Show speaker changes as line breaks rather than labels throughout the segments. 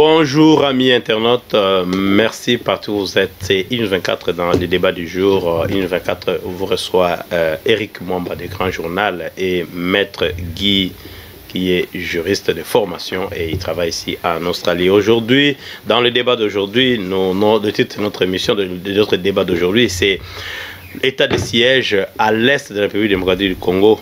Bonjour amis internautes, merci partout où vous êtes. C'est IN24 dans le débat du jour. IN24 vous reçoit Eric Mwamba du Grand Journal et Maître Guy qui est juriste de formation et il travaille ici en Australie. Aujourd'hui, dans le débat d'aujourd'hui, le titre de notre émission, de notre débat d'aujourd'hui, c'est l'état de siège à l'est de la République démocratique du Congo.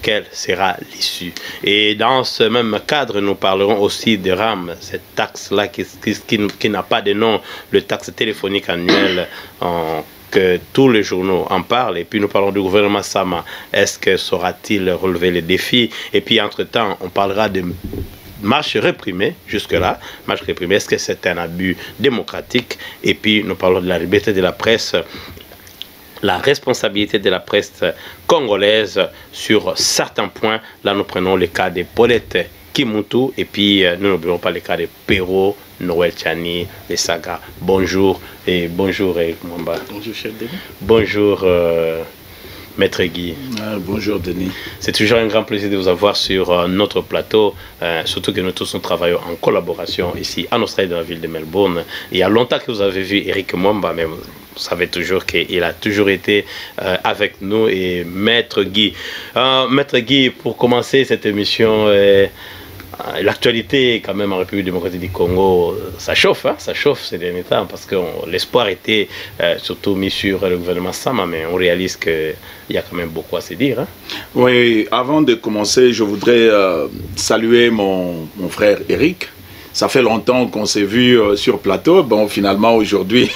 Quelle sera l'issue? Et dans ce même cadre, nous parlerons aussi de RAM, cette taxe-là qui n'a pas de nom, le taxe téléphonique annuel que tous les journaux en parlent. Et puis nous parlons du gouvernement Sama. Est-ce que saura-t-il relever les défis? Et puis entre-temps, on parlera de marche réprimée, jusque-là. Marche réprimée, est-ce que c'est un abus démocratique? Et puis nous parlons de la liberté de la presse, la responsabilité de la presse congolaise sur certains points. Là, nous prenons le cas de Paulette Kimutu et puis nous n'oublions pas le cas de Perrault, Noël Tchani, les sagas. Bonjour et bonjour Eric Mwamba.
Bonjour chef Denis.
Bonjour Maître Guy.
Bonjour Denis.
C'est toujours un grand plaisir de vous avoir sur notre plateau, surtout que nous tous nous travaillons en collaboration ici en Australie, dans la ville de Melbourne. Il y a longtemps que vous avez vu Eric Mwamba, mais vous savez toujours qu'il a toujours été avec nous. Et Maître Guy. Maître Guy, pour commencer cette émission, l'actualité quand même en République démocratique du Congo, ça chauffe, hein, ça chauffe ces derniers temps, parce que l'espoir était surtout mis sur le gouvernement Sama, mais on réalise qu'il y a quand même beaucoup à se dire. Hein.
Oui, avant de commencer, je voudrais saluer mon frère Eric. Ça fait longtemps qu'on s'est vu sur plateau. Bon, finalement, aujourd'hui,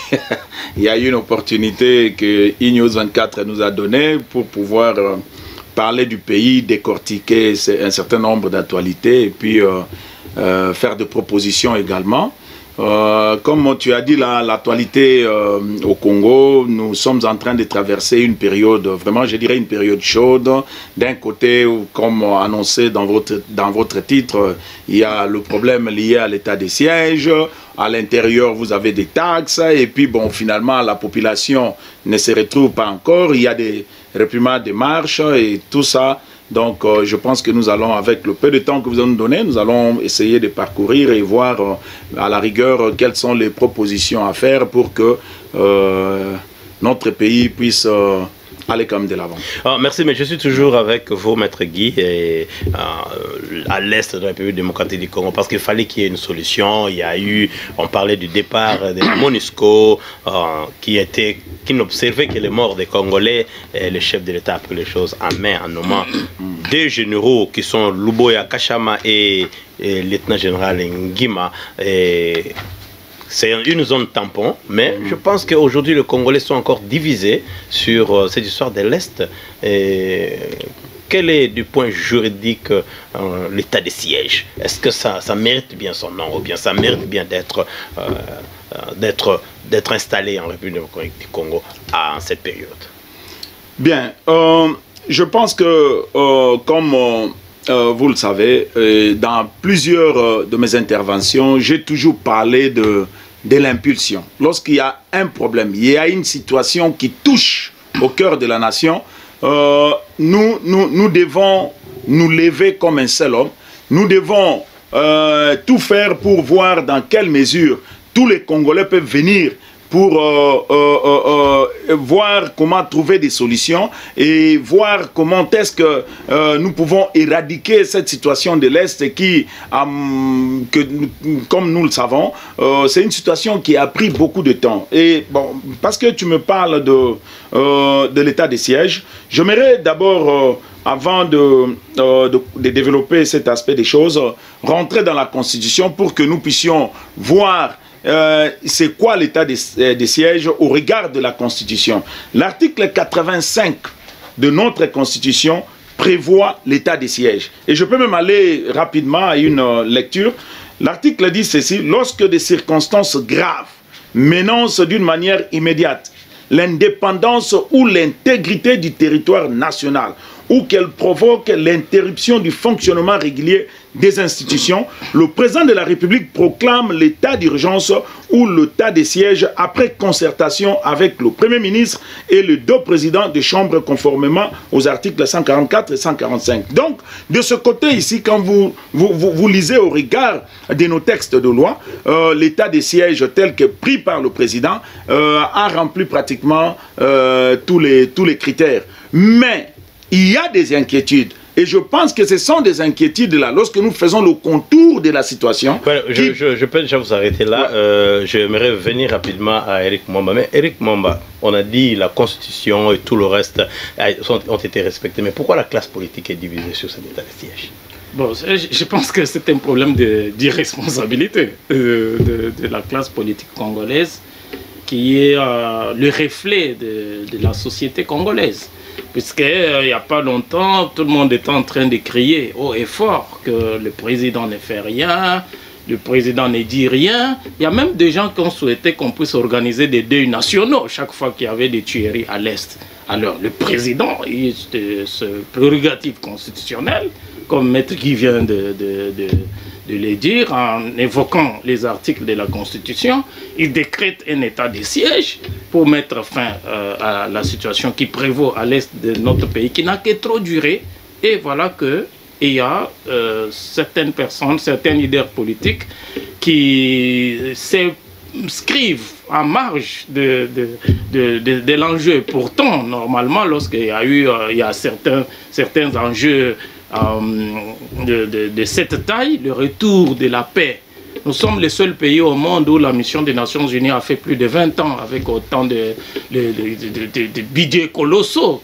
il y a eu une opportunité que IN24 nous a donnée pour pouvoir parler du pays, décortiquer un certain nombre d'actualités et puis faire des propositions également. Comme tu as dit, l'actualité au Congo, nous sommes en train de traverser une période, vraiment je dirais une période chaude. D'un côté, comme annoncé dans votre titre, il y a le problème lié à l'état des sièges. À l'intérieur, vous avez des taxes et puis bon, finalement, la population ne se retrouve pas encore. Il y a des réprimandes, des marches et tout ça. Donc, je pense que nous allons, avec le peu de temps que vous allez nous donner, nous allons essayer de parcourir et voir à la rigueur quelles sont les propositions à faire pour que notre pays puisse aller comme de l'avant.
Merci, mais je suis toujours avec vous, Maître Guy, et, à l'est de la République démocratique du Congo, parce qu'il fallait qu'il y ait une solution. Il y a eu, on parlait du départ de la MONUSCO, qui n'observait que les morts des Congolais, et le chef de l'État a pris les choses en main en nommant deux généraux qui sont Luboya Kachama et lieutenant-général Ngima. C'est une zone tampon, mais je pense qu'aujourd'hui, les Congolais sont encore divisés sur cette histoire de l'Est. Quel est, du point juridique, l'état de siège? Est-ce que ça mérite bien son nom, ou bien ça mérite bien d'être installé en République démocratique du Congo en cette période? Bien,
je pense que, comme vous le savez, dans plusieurs de mes interventions, j'ai toujours parlé de l'impulsion. Lorsqu'il y a un problème, il y a une situation qui touche au cœur de la nation, nous devons nous lever comme un seul homme. Nous devons tout faire pour voir dans quelle mesure tous les Congolais peuvent venir pour voir comment trouver des solutions et voir comment est-ce que nous pouvons éradiquer cette situation de l'Est qui, comme nous le savons, c'est une situation qui a pris beaucoup de temps. Et bon, parce que tu me parles de l'état des sièges, j'aimerais d'abord, avant de développer cet aspect des choses, rentrer dans la Constitution pour que nous puissions voir c'est quoi l'état des sièges au regard de la Constitution. L'article 85 de notre Constitution prévoit l'état des sièges. Et je peux même aller rapidement à une lecture. L'article dit ceci: lorsque des circonstances graves menacent d'une manière immédiate l'indépendance ou l'intégrité du territoire national, ou qu'elle provoque l'interruption du fonctionnement régulier des institutions, le président de la République proclame l'état d'urgence ou l'état de siège après concertation avec le Premier ministre et les deux présidents des chambres conformément aux articles 144 et 145. Donc, de ce côté ici, quand vous lisez au regard de nos textes de loi, l'état de siège tel que pris par le président a rempli pratiquement tous les critères. Mais il y a des inquiétudes. Et je pense que ce sont des inquiétudes là, lorsque nous faisons le contour de la situation.
Voilà, je peux déjà vous arrêter là. Ouais. J'aimerais venir rapidement à Eric Mwamba. Mais Eric Mwamba, on a dit la Constitution et tout le reste ont été respectés. Mais pourquoi la classe politique est divisée sur cet état de siège?
Bon, je pense que c'est un problème d'irresponsabilité de la classe politique congolaise qui est le reflet de la société congolaise. Puisqu'il n'y a pas longtemps, tout le monde était en train de crier haut et fort que le président ne fait rien, le président ne dit rien. Il y a même des gens qui ont souhaité qu'on puisse organiser des deuils nationaux chaque fois qu'il y avait des tueries à l'Est. Alors le président, il a ce prérogative constitutionnelle, comme Maître Guy vient de le dire, en évoquant les articles de la Constitution, il décrète un état de siège pour mettre fin à la situation qui prévaut à l'est de notre pays, qui n'a que trop duré. Et voilà qu'il y a certaines personnes, certains leaders politiques qui s'inscrivent en marge de l'enjeu. Pourtant, normalement, lorsqu'il y a certains enjeux de cette taille, le retour de la paix. Nous sommes les seuls pays au monde où la mission des Nations Unies a fait plus de 20 ans avec autant de budgets colossaux,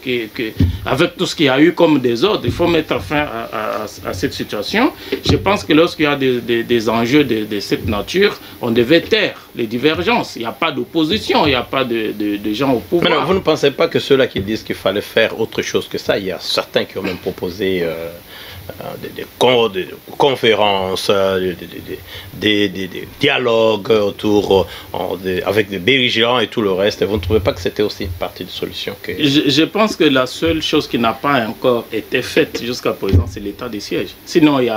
avec tout ce qu'il y a eu comme désordre. Il faut mettre fin à cette situation. Je pense que lorsqu'il y a des enjeux de cette nature, on devait taire les divergences. Il n'y a pas d'opposition, il n'y a pas de gens au pouvoir.
Mais non, vous ne pensez pas que ceux-là qui disent qu'il fallait faire autre chose que ça, il y a certains qui ont même proposé des conférences, des dialogues autour avec des belligérants et tout le reste. Vous ne trouvez pas que c'était aussi une partie de solution que...
Je pense que la seule chose qui n'a pas encore été faite jusqu'à présent, c'est l'état des sièges. Sinon, il y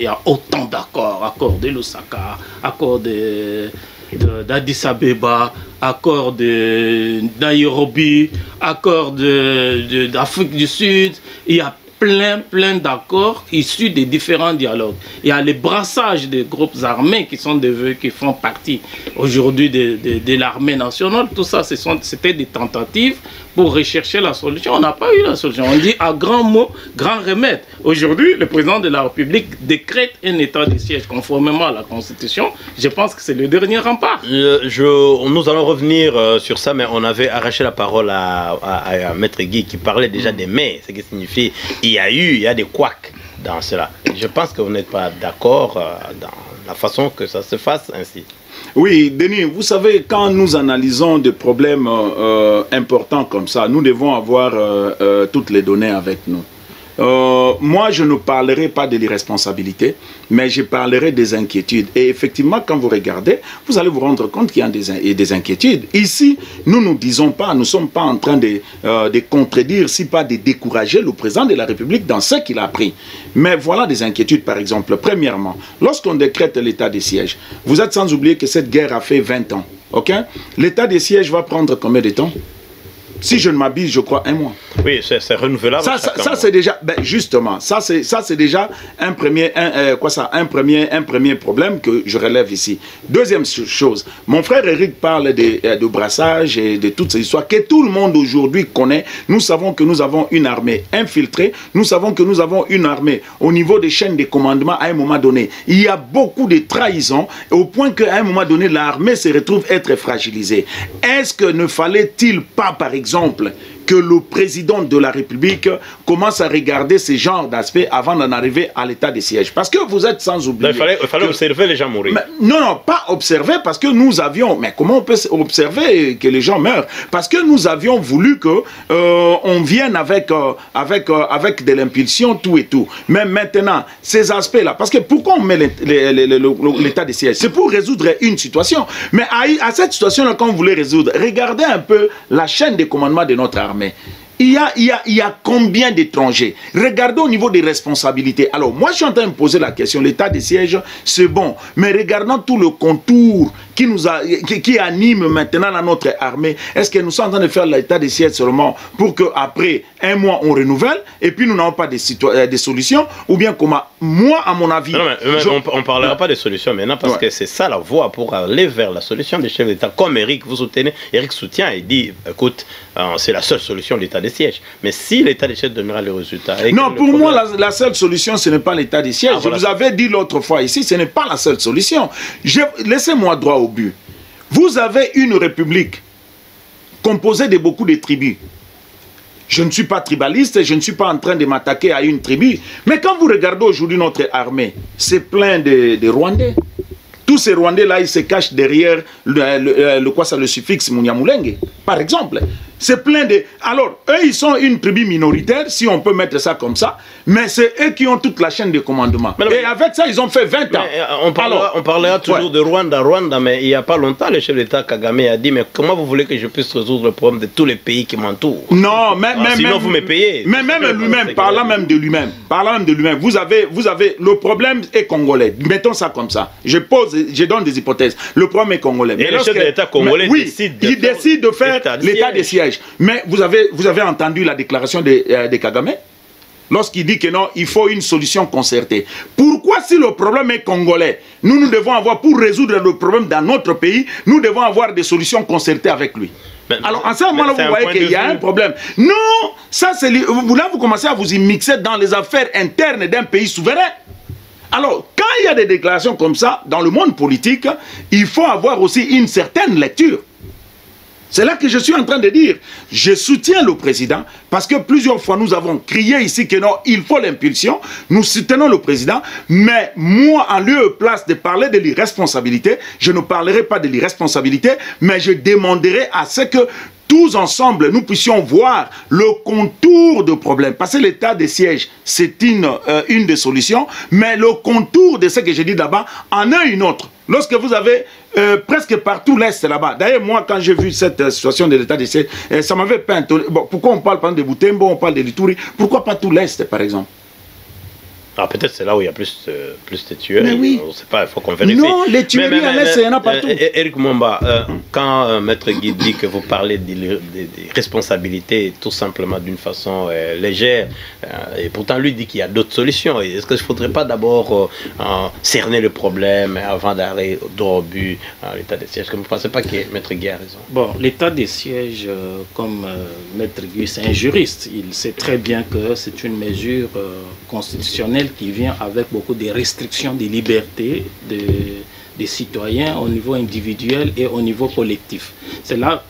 a autant d'accords, accord de Lusaka, accord d'Addis Abeba, accord de Nairobi, accord d'Afrique du Sud. Il y a plein d'accords issus des différents dialogues. Il y a les brassages des groupes armés qui font partie aujourd'hui de l'armée nationale. Tout ça, c'était des tentatives pour rechercher la solution. On n'a pas eu la solution. On dit à grands mots, grand remède. Aujourd'hui, le président de la République décrète un état de siège conformément à la Constitution. Je pense que c'est le dernier rempart.
Nous allons revenir sur ça, mais on avait arraché la parole à Maître Guy qui parlait déjà des mais, ce qui signifie il y a des couacs dans cela. Je pense que vous n'êtes pas d'accord dans la façon que ça se fasse ainsi.
Oui, Denis, vous savez, quand nous analysons des problèmes importants comme ça, nous devons avoir toutes les données avec nous. Moi, je ne parlerai pas de l'irresponsabilité, mais je parlerai des inquiétudes. Et effectivement, quand vous regardez, vous allez vous rendre compte qu'il y a des inquiétudes. Ici, nous ne disons pas, nous ne sommes pas en train de contredire, si pas de décourager le président de la République dans ce qu'il a pris. Mais voilà des inquiétudes, par exemple. Premièrement, lorsqu'on décrète l'état de siège, vous êtes sans oublier que cette guerre a fait 20 ans. Okay? L'état de siège va prendre combien de temps? Si je ne m'abuse, je crois 1 mois.
Oui, c'est renouvelable.
Ça c'est déjà, ben justement, ça c'est déjà un premier problème que je relève ici. Deuxième chose, mon frère Eric parle de brassage et de toutes ces histoires que tout le monde aujourd'hui connaît. Nous savons que nous avons une armée infiltrée. Nous savons que nous avons une armée au niveau des chaînes de commandement à un moment donné. Il y a beaucoup de trahisons au point qu'à un moment donné, l'armée se retrouve être fragilisée. Est-ce que ne fallait-il pas, par exemple, que le président de la République commence à regarder ce genre d'aspect avant d'en arriver à l'état de siège? Parce que vous êtes sans oublier...
Il fallait observer les gens mourir.
Mais, non, pas observer, parce que nous avions... Mais comment on peut observer que les gens meurent? Parce que nous avions voulu que on vienne avec de l'impulsion, tout et tout. Mais maintenant, ces aspects-là... Parce que pourquoi on met l'état de siège? C'est pour résoudre une situation. Mais à cette situation-là, quand vous voulez résoudre, regardez un peu la chaîne de commandement de notre armée. Il y a combien d'étrangers? Regardons au niveau des responsabilités. Alors, moi, je suis en train de me poser la question. L'état de siège, c'est bon. Mais regardons tout le contour qui anime maintenant dans notre armée. Est-ce que nous sommes en train de faire l'état de siège seulement pour qu'après un mois, on renouvelle et puis nous n'avons pas des solutions? Ou bien comment? Moi, à mon avis...
Non, mais on ne parlera pas de solutions maintenant parce que c'est ça la voie pour aller vers la solution des chefs d'État. Comme Eric, vous soutenez, Eric soutient et dit, écoute, c'est la seule solution, l'état de siège. Mais si l'état de siège donnera le résultat...
Non, pour moi, la seule solution, ce n'est pas l'état de siège. Je vous avais dit l'autre fois ici, ce n'est pas la seule solution. Laissez-moi droit au but. Vous avez une république composée de beaucoup de tribus. Je ne suis pas tribaliste, je ne suis pas en train de m'attaquer à une tribu. Mais quand vous regardez aujourd'hui notre armée, c'est plein de Rwandais. Tous ces Rwandais-là, ils se cachent derrière le suffixe Munyamulenge, par exemple. C'est plein de... Alors, eux, ils sont une tribu minoritaire, si on peut mettre ça comme ça, mais c'est eux qui ont toute la chaîne de commandement. Et avec ça, ils ont fait 20 ans.
On parlera toujours de Rwanda, mais il n'y a pas longtemps, le chef d'État Kagame a dit, mais comment vous voulez que je puisse résoudre le problème de tous les pays qui m'entourent?
Non,
sinon vous me payez.
Mais même lui-même, parlant même de lui-même, vous avez le problème est congolais. Mettons ça comme ça. Je donne des hypothèses. Le problème est congolais.
Et le chef d'État congolais décide
de faire l'état de siège. Mais vous avez entendu la déclaration de Kagame lorsqu'il dit que non, il faut une solution concertée. Pourquoi, si le problème est congolais, nous devons avoir, pour résoudre le problème dans notre pays, nous devons avoir des solutions concertées avec lui? Alors, en ce moment-là, vous voyez qu'il y a un problème. Non, ça c'est... Là, vous commencez à vous y mixer dans les affaires internes d'un pays souverain. Alors, quand il y a des déclarations comme ça, dans le monde politique, il faut avoir aussi une certaine lecture. C'est là que je suis en train de dire, je soutiens le président, parce que plusieurs fois nous avons crié ici que non, il faut l'impulsion, nous soutenons le président, mais moi, en lieu et place de parler de l'irresponsabilité, je ne parlerai pas de l'irresponsabilité, mais je demanderai à ce que tous ensemble, nous puissions voir le contour de problème. Parce que l'état de siège, c'est une des solutions, mais le contour de ce que j'ai dit là-bas en est une autre. Lorsque vous avez presque partout l'Est là-bas. D'ailleurs, moi, quand j'ai vu cette situation de l'état de siège, ça m'avait peint. Bon, pourquoi on parle de Butembo, on parle de Lituri, pourquoi pas tout l'Est, par exemple?
Ah, peut-être c'est là où il y a plus de tueurs.
Mais oui.
On ne sait pas, il faut qu'on vérifie.
Non, les tueries à l'Est, il y en a partout.
Eric Mwamba, quand Maître Guy dit que vous parlez des responsabilités tout simplement d'une façon légère, et pourtant lui dit qu'il y a d'autres solutions, est-ce qu'il ne faudrait pas d'abord cerner le problème avant d'aller droit au but à l'état de siège? Vous ne pensez pas que Maître Guy a raison?
Bon, l'état de siège, comme Maître Guy, c'est un juriste. Il sait très bien que c'est une mesure constitutionnelle qui vient avec beaucoup de restrictions des libertés des citoyens au niveau individuel et au niveau collectif. Cela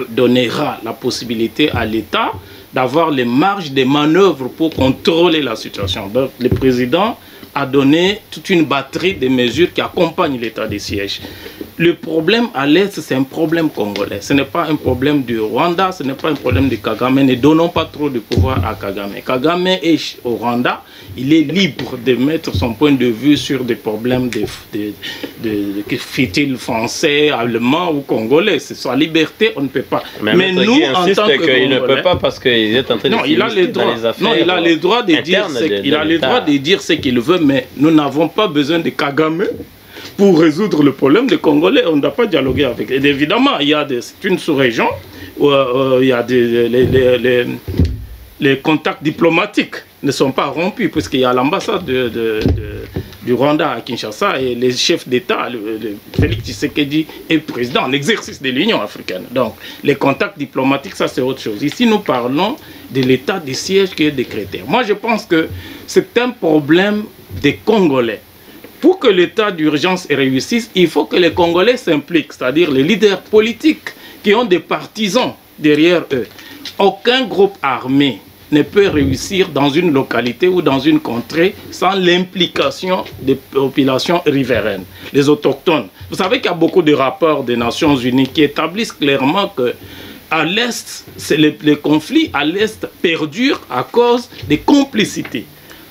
donnera la possibilité à l'État d'avoir les marges de manœuvre pour contrôler la situation. Donc, le président a donné toute une batterie de mesures qui accompagnent l'état de siège. Le problème à l'Est, c'est un problème congolais. Ce n'est pas un problème du Rwanda, ce n'est pas un problème de Kagame. Ne donnons pas trop de pouvoir à Kagame. Kagame est au Rwanda, il est libre de mettre son point de vue sur des problèmes fut-il français, allemand ou congolais. C'est sa liberté, on ne peut pas.
Mais nous, en tant que Congolais, il ne peut pas parce qu'il est en train de s'immiscer dans les affaires.
Non, il a le droit de dire ce qu'il veut, mais nous n'avons pas besoin de Kagame pour résoudre le problème des Congolais. On ne doit pas dialoguer avec. Et évidemment, c'est une sous-région où il y a les contacts diplomatiques ne sont pas rompus, puisqu'il y a l'ambassade du Rwanda à Kinshasa et les chefs d'État, Félix Tshisekedi est président en exercice de l'Union africaine. Donc, les contacts diplomatiques, ça c'est autre chose. Ici, nous parlons de l'état de siège qui est décrété. Moi, je pense que c'est un problème des Congolais. Pour que l'état d'urgence réussisse, il faut que les Congolais s'impliquent, c'est-à-dire les leaders politiques qui ont des partisans derrière eux. Aucun groupe armé ne peut réussir dans une localité ou dans une contrée sans l'implication des populations riveraines, les autochtones. Vous savez qu'il y a beaucoup de rapports des Nations Unies qui établissent clairement que à l'Est, les conflits à l'Est perdurent à cause des complicités.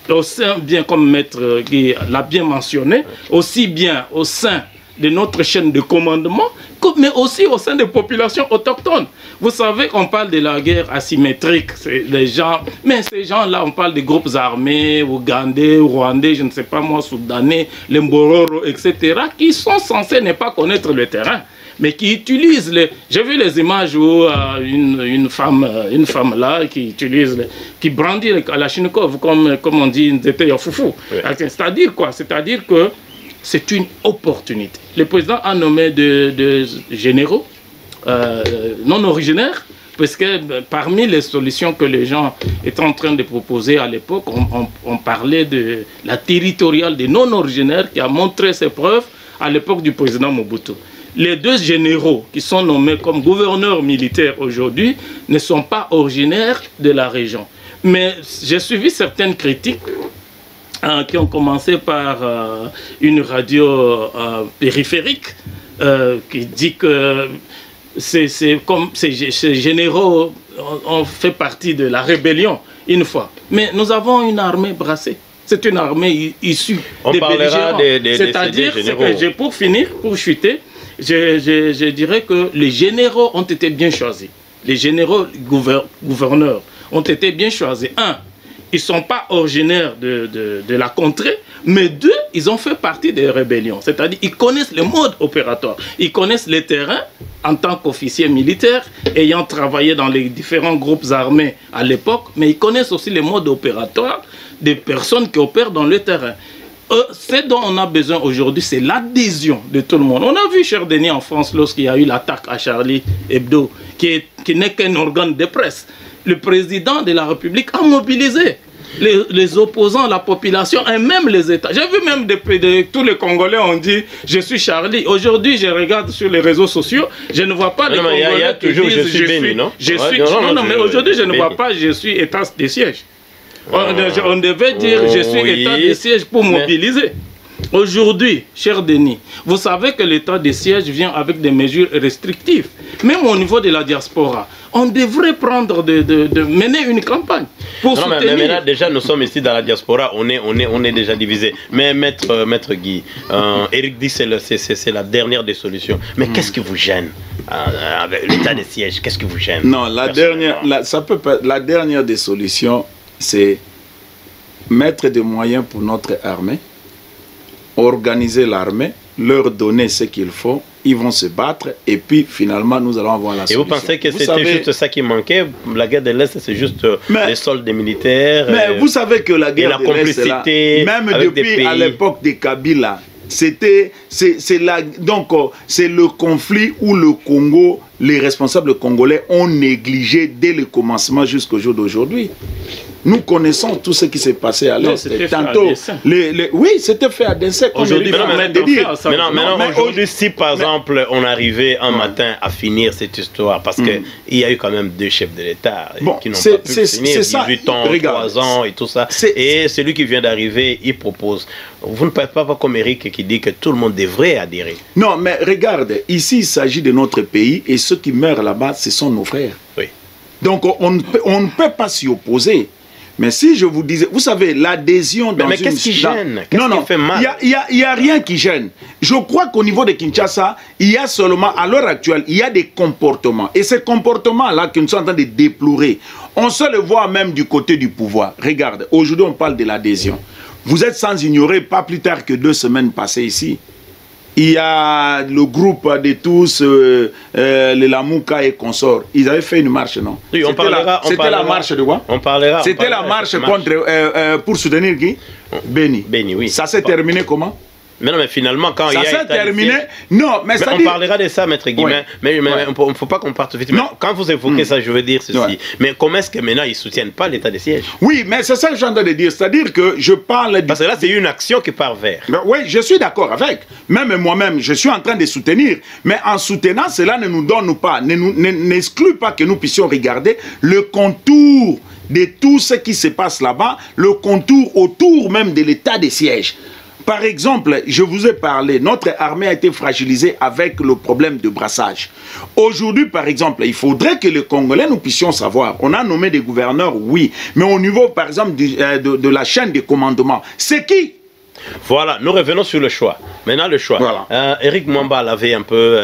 Au sein, bien comme Maître Guy l'a bien mentionné, aussi bien au sein de notre chaîne de commandement, mais aussi au sein des populations autochtones. Vous savez qu'on parle de la guerre asymétrique, les gens, mais ces gens-là, on parle des groupes armés, ougandais, rwandais, je ne sais pas moi, soudanais, les Mbororo, etc., qui sont censés ne pas connaître le terrain, mais qui utilisent les... J'ai vu les images où une femme là qui brandit le Kalachnikov, comme on dit, c'était Yafoufou. Oui. C'est-à-dire quoi? C'est-à-dire que c'est une opportunité. Le président a nommé de généraux non originaires, parce que parmi les solutions que les gens étaient en train de proposer à l'époque, on parlait de la territoriale des non originaires qui a montré ses preuves à l'époque du président Mobutu. Les deux généraux qui sont nommés comme gouverneurs militaires aujourd'hui ne sont pas originaires de la région. Mais j'ai suivi certaines critiques qui ont commencé par une radio périphérique qui dit que ces généraux ont fait partie de la rébellion une fois. Mais nous avons une armée brassée. C'est une armée issue des belligérants. C'est-à-dire, pour finir, pour chuter, je dirais que les généraux ont été bien choisis. Les généraux gouverneurs ont été bien choisis. Un, ils ne sont pas originaires de la contrée, mais deux, ils ont fait partie des rébellions. C'est-à-dire qu'ils connaissent le mode opératoire, ils connaissent les terrains en tant qu'officiers militaires, ayant travaillé dans les différents groupes armés à l'époque, mais ils connaissent aussi le mode opératoire des personnes qui opèrent dans le terrain. Ce dont on a besoin aujourd'hui, c'est l'adhésion de tout le monde. On a vu, cher Denis, en France, lorsqu'il y a eu l'attaque à Charlie Hebdo, qui n'est qu'un organe de presse. Le président de la République a mobilisé les opposants, la population et même les États. J'ai vu même tous les Congolais ont dit « Je suis Charlie ». Aujourd'hui, je regarde sur les réseaux sociaux, je ne vois pas les Congolais qui disent « Je suis béni ». Non, mais aujourd'hui, je ne vois pas « Je suis état de siège ». On devait dire « Je suis état de siège » pour mobiliser. Aujourd'hui, cher Denis, vous savez que l'état de siège vient avec des mesures restrictives. Même au niveau de la diaspora, on devrait prendre mener une campagne pour soutenir.
Mais maintenant, déjà, nous sommes ici dans la diaspora, on est déjà divisé. Mais Maître Guy, Eric dit que c'est la dernière des solutions. Mais qu'est-ce qui vous gêne avec l'état de siège? Qu'est-ce qui vous gêne?
Non, la dernière des solutions, c'est mettre des moyens pour notre armée, organiser l'armée, leur donner ce qu'il faut, ils vont se battre et puis finalement nous allons avoir la solution.
Et vous pensez que c'était juste ça qui manquait? La guerre de l'Est, c'est juste les soldes des militaires?
Mais vous savez que la guerre de l'Est, même depuis à l'époque de Kabila, c'est le conflit où le Congo, les responsables congolais ont négligé dès le commencement jusqu'au jour d'aujourd'hui. Nous connaissons tout ce qui s'est passé à l'Est. Tantôt, oui, c'était fait à dessein.
Aujourd'hui, aujourd'hui, si par exemple on arrivait un matin à finir cette histoire, parce qu'il y a eu quand même deux chefs de l'État qui n'ont pas pu finir, 18 ans, 3 ans et tout ça. Et celui qui vient d'arriver, il propose. Vous ne parlez pas comme Eric qui dit que tout le monde devrait adhérer.
Non, mais regarde, ici il s'agit de notre pays et ceux qui meurent là-bas, ce sont nos frères.
Oui.
Donc on ne peut pas s'y opposer. Mais si je vous disais, vous savez, l'adhésion dans une...
Mais qu'est-ce qui gêne?
Qu'est-ce qui fait mal? Il n'y a rien qui gêne. Je crois qu'au niveau de Kinshasa, il y a seulement, à l'heure actuelle, il y a des comportements. Et ces comportements-là que nous sommes en train de déplorer, on se le voit même du côté du pouvoir. Regarde, aujourd'hui on parle de l'adhésion. Vous êtes sans ignorer, pas plus tard que 2 semaines passées ici, il y a le groupe de tous, les Lamouka et consorts. Ils avaient fait une marche, non?
Oui,
c'était la marche de quoi? C'était la marche pour soutenir qui? Béni.
Béni, oui.
Ça s'est terminé comment?
Mais non, mais finalement, quand
ça s'est terminé. Non, mais ça
on parlera de ça, Maître Guy. Mais il ne faut pas qu'on parte vite. Non. Quand vous évoquez ça, je veux dire ceci. Ouais. Mais comment est-ce que maintenant ils ne soutiennent pas l'état de siège?
Oui, mais c'est ça que j'ai envie de dire. C'est-à-dire que je parle...
Parce que là, c'est une action qui part vers.
Oui, je suis d'accord avec. Même moi-même, je suis en train de soutenir. Mais en soutenant, cela ne nous donne pas, n'exclut pas que nous puissions regarder le contour de tout ce qui se passe là-bas, le contour autour même de l'état de siège. Par exemple, je vous ai parlé, notre armée a été fragilisée avec le problème de brassage. Aujourd'hui, par exemple, il faudrait que les Congolais, nous puissions savoir, on a nommé des gouverneurs, oui, mais au niveau, par exemple, de la chaîne de commandement, c'est qui?
Voilà, nous revenons sur le choix. Maintenant, le choix.
Voilà.
Éric Mwamba l'avait un peu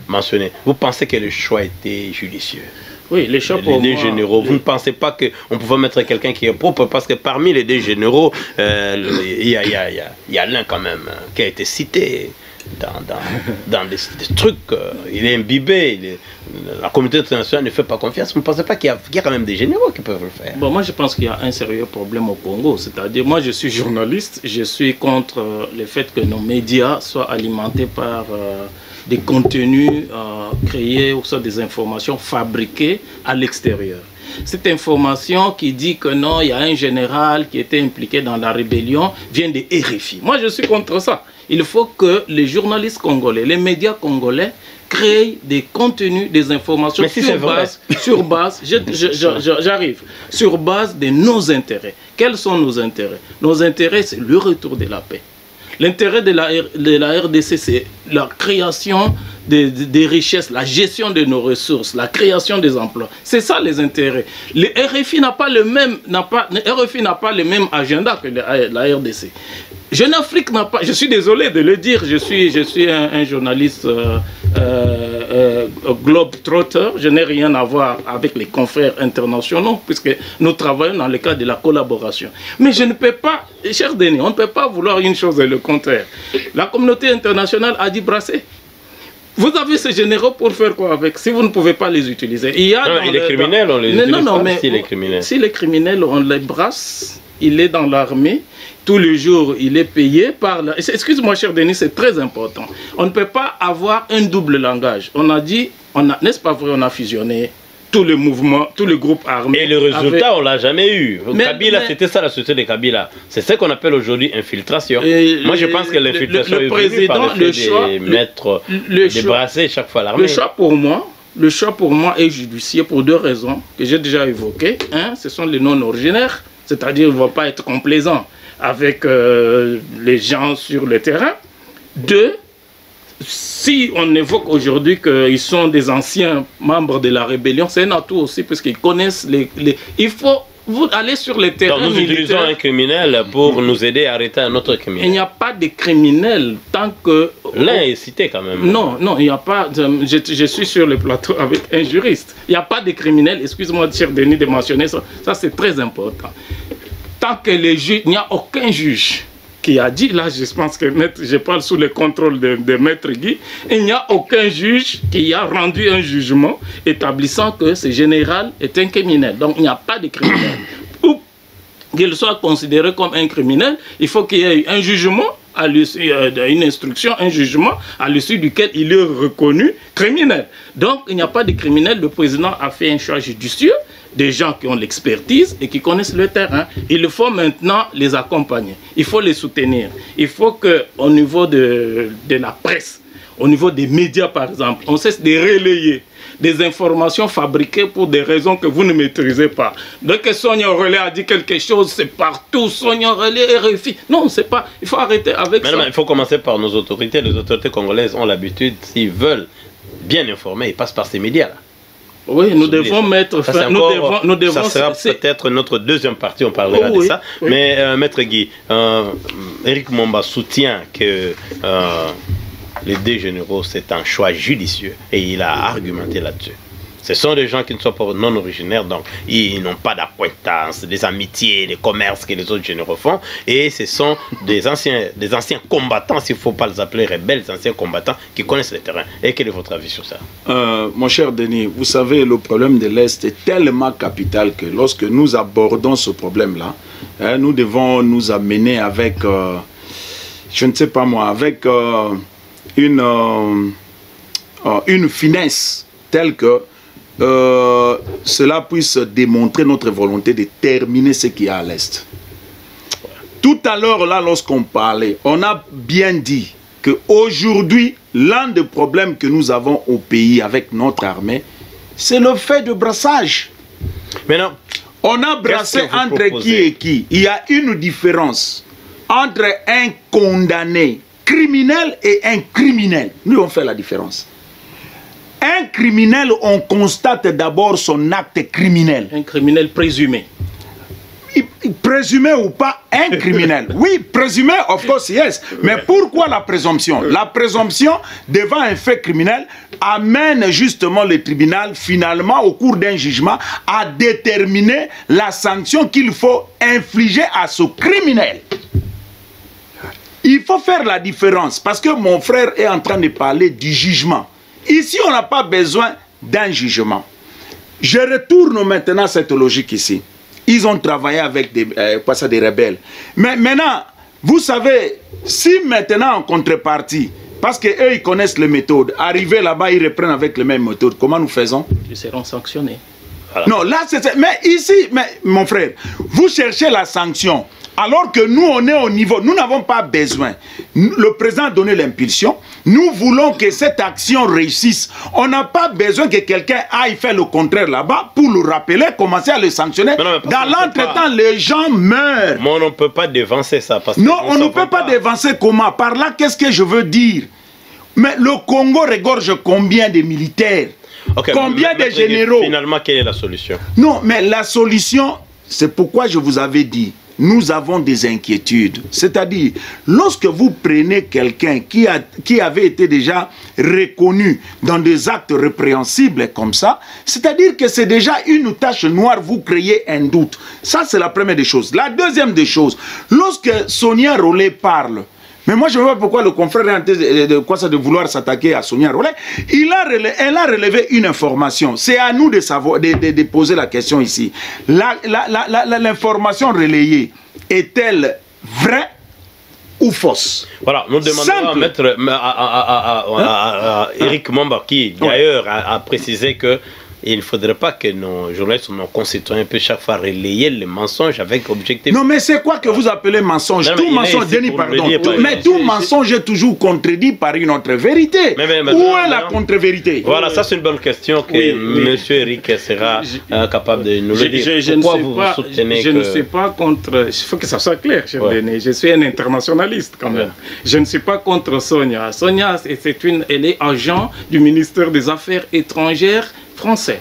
mentionné. Vous pensez que le choix était judicieux?
Oui, les choix pour
les généraux. Vous ne pensez pas qu'on pouvait mettre quelqu'un qui est propre? Parce que parmi les deux généraux, il y a l'un quand même qui a été cité dans des trucs. Il est imbibé. La communauté internationale ne fait pas confiance. Vous ne pensez pas qu'il y a quand même des généraux qui peuvent le faire?
Bon, moi, je pense qu'il y a un sérieux problème au Congo. C'est-à-dire, moi, je suis journaliste. Je suis contre le fait que nos médias soient alimentés par des contenus créés ou soit des informations fabriquées à l'extérieur. Cette information qui dit que non, il y a un général qui était impliqué dans la rébellion vient de RFI. Moi, je suis contre ça. Il faut que les journalistes congolais, les médias congolais créent des contenus, des informations sur base, j'arrive, sur base de nos intérêts. Quels sont nos intérêts? Nos intérêts, c'est le retour de la paix. L'intérêt de la RDC, c'est la création des richesses, la gestion de nos ressources, la création des emplois. C'est ça les intérêts. Le RFI n'a pas le même agenda que la RDC. Jeune Afrique n'a pas, je suis désolé de le dire, je suis un journaliste globe-trotter, je n'ai rien à voir avec les confrères internationaux puisque nous travaillons dans le cadre de la collaboration. Mais je ne peux pas, cher Denis, on ne peut pas vouloir une chose et le contraire. La communauté internationale a dit brasser. Vous avez ces généraux pour faire quoi avec si vous ne pouvez pas les utiliser? Il y a
les criminels, on les utilise pas si les criminels.
Si les criminels, on les brasse, il est dans l'armée. Tous les jours, il est payé par la... Excuse-moi, cher Denis, c'est très important. On ne peut pas avoir un double langage. On a dit, n'est-ce pas vrai, on a fusionné tous les mouvements, tous les groupes armés.
Et le résultat, on ne l'a jamais eu. Kabila, c'était ça la société de Kabila. C'est ce qu'on appelle aujourd'hui infiltration. Moi, je pense que l'infiltration est venue par le fait de mettre, de brasser chaque fois l'armée.
Le choix pour moi est judicieux pour deux raisons que j'ai déjà évoquées. Un, ce sont les non-originaires, c'est-à-dire qu'ils ne vont pas être complaisants avec les gens sur le terrain. Deux, si on évoque aujourd'hui qu'ils sont des anciens membres de la rébellion, c'est un atout aussi parce qu'ils connaissent il faut aller sur le terrain.
Donc nous utilisons un criminel pour nous aider à arrêter un autre criminel.
Il n'y a pas de criminel tant que...
L'un est cité quand même.
Non, il n'y a pas... Je suis sur le plateau avec un juriste. Il n'y a pas de criminel. Excuse-moi, cher Denis, de mentionner ça. Ça, c'est très important. Tant que les juges... Il n'y a aucun juge qui a dit, là je pense que je parle sous le contrôle de Maître Guy, il n'y a aucun juge qui a rendu un jugement établissant que ce général est un criminel. Donc il n'y a pas de criminel. Ou qu'il soit considéré comme un criminel, il faut qu'il y ait un jugement, à l'issue d'une instruction, un jugement à l'issue duquel il est reconnu criminel. Donc il n'y a pas de criminel, le président a fait un choix judicieux, des gens qui ont l'expertise et qui connaissent le terrain. Il faut maintenant les accompagner, il faut les soutenir. Il faut qu'au niveau de la presse, au niveau des médias par exemple, on cesse de relayer des informations fabriquées pour des raisons que vous ne maîtrisez pas. Dès que Sonia Relais a dit quelque chose, c'est partout, Sonia Relais, RFI. Non, c'est pas, il faut arrêter avec ça.
Il faut commencer par nos autorités. Les autorités congolaises ont l'habitude, s'ils veulent bien informer, ils passent par ces médias-là.
Oui, nous devons mettre fin.
Ça sera peut-être notre deuxième partie, on parlera de ça. Oui. Mais Maître Guy, Éric Mwamba soutient que les deux généraux, c'est un choix judicieux et il a argumenté là-dessus. Ce sont des gens qui ne sont pas non originaires, donc ils n'ont pas d'acquaintance, des amitiés, des commerces que les autres généraux font. Et ce sont des anciens combattants, s'il ne faut pas les appeler rebelles, des anciens combattants qui connaissent le terrain. Et quel est votre avis sur ça?
Mon cher Denis, vous savez, le problème de l'Est est tellement capital que lorsque nous abordons ce problème-là, nous devons nous amener avec, je ne sais pas moi, avec une finesse telle que cela puisse démontrer notre volonté de terminer ce qu'il y a à l'Est. Tout à l'heure, là, lorsqu'on parlait, on a bien dit qu'aujourd'hui, l'un des problèmes que nous avons au pays avec notre armée, c'est le fait de brassage.
Maintenant,
on a brassé entre qui et qui. Il y a une différence entre un condamné criminel et un criminel. Nous, on fait la différence. Un criminel, on constate d'abord son acte criminel.
Un criminel présumé.
présumé ou pas un criminel. Oui, présumé, of course, yes. Mais pourquoi la présomption? La présomption devant un fait criminel amène justement le tribunal, finalement, au cours d'un jugement, à déterminer la sanction qu'il faut infliger à ce criminel. Il faut faire la différence, parce que mon frère est en train de parler du jugement. Ici, on n'a pas besoin d'un jugement. Je retourne maintenant à cette logique ici. Ils ont travaillé avec des rebelles. Mais maintenant, vous savez, si maintenant en contrepartie, parce qu'eux ils connaissent les méthodes, arriver là-bas, ils reprennent avec les mêmes méthodes, comment nous faisons?
Ils seront sanctionnés.
Voilà. Non, là, c'est... Mais ici, mon frère, vous cherchez la sanction. Alors que nous, on est au niveau, nous n'avons pas besoin. Le président a donné l'impulsion. Nous voulons que cette action réussisse. On n'a pas besoin que quelqu'un aille faire le contraire là-bas pour le rappeler, commencer à le sanctionner. Non, dans l'entretemps, les gens meurent.
Mais on ne peut pas dévancer ça. Parce que
non, on ne peut pas dévancer comment? Par là, qu'est-ce que je veux dire? Mais le Congo regorge combien de militaires? Okay, combien de généraux?
Finalement, quelle est la solution?
Non, mais la solution, c'est pourquoi je vous avais dit, nous avons des inquiétudes. C'est-à-dire, lorsque vous prenez quelqu'un qui avait été déjà reconnu dans des actes répréhensibles comme ça, c'est-à-dire que c'est déjà une tache noire, vous créez un doute. Ça, c'est la première des choses. La deuxième des choses, lorsque Sonia Rollet parle, mais moi, je ne vois pas pourquoi le confrère est en train de vouloir s'attaquer à Sonia Rollet. Elle a relevé une information. C'est à nous de savoir, de poser la question ici. L'information relayée est-elle vraie ou fausse?
Voilà, nous demandons à Éric Mwamba, qui d'ailleurs a précisé que il ne faudrait pas que nos journalistes, nos concitoyens puissent chaque fois relayer les mensonges avec objectif.
Non, mais c'est quoi que vous appelez mensonge? Tout mensonge, Denis, pardon. Mais tout mensonge est toujours contredit par une autre vérité. Où est la contre-vérité?
Voilà, ça c'est une bonne question que M. Éric sera capable de nous le dire. Pourquoi vous soutenez
Je ne suis pas contre... Il faut que ça soit clair, cher Denis. Je suis un internationaliste quand même. Je ne suis pas contre Sonia. Sonia, elle est agent du ministère des Affaires étrangères français.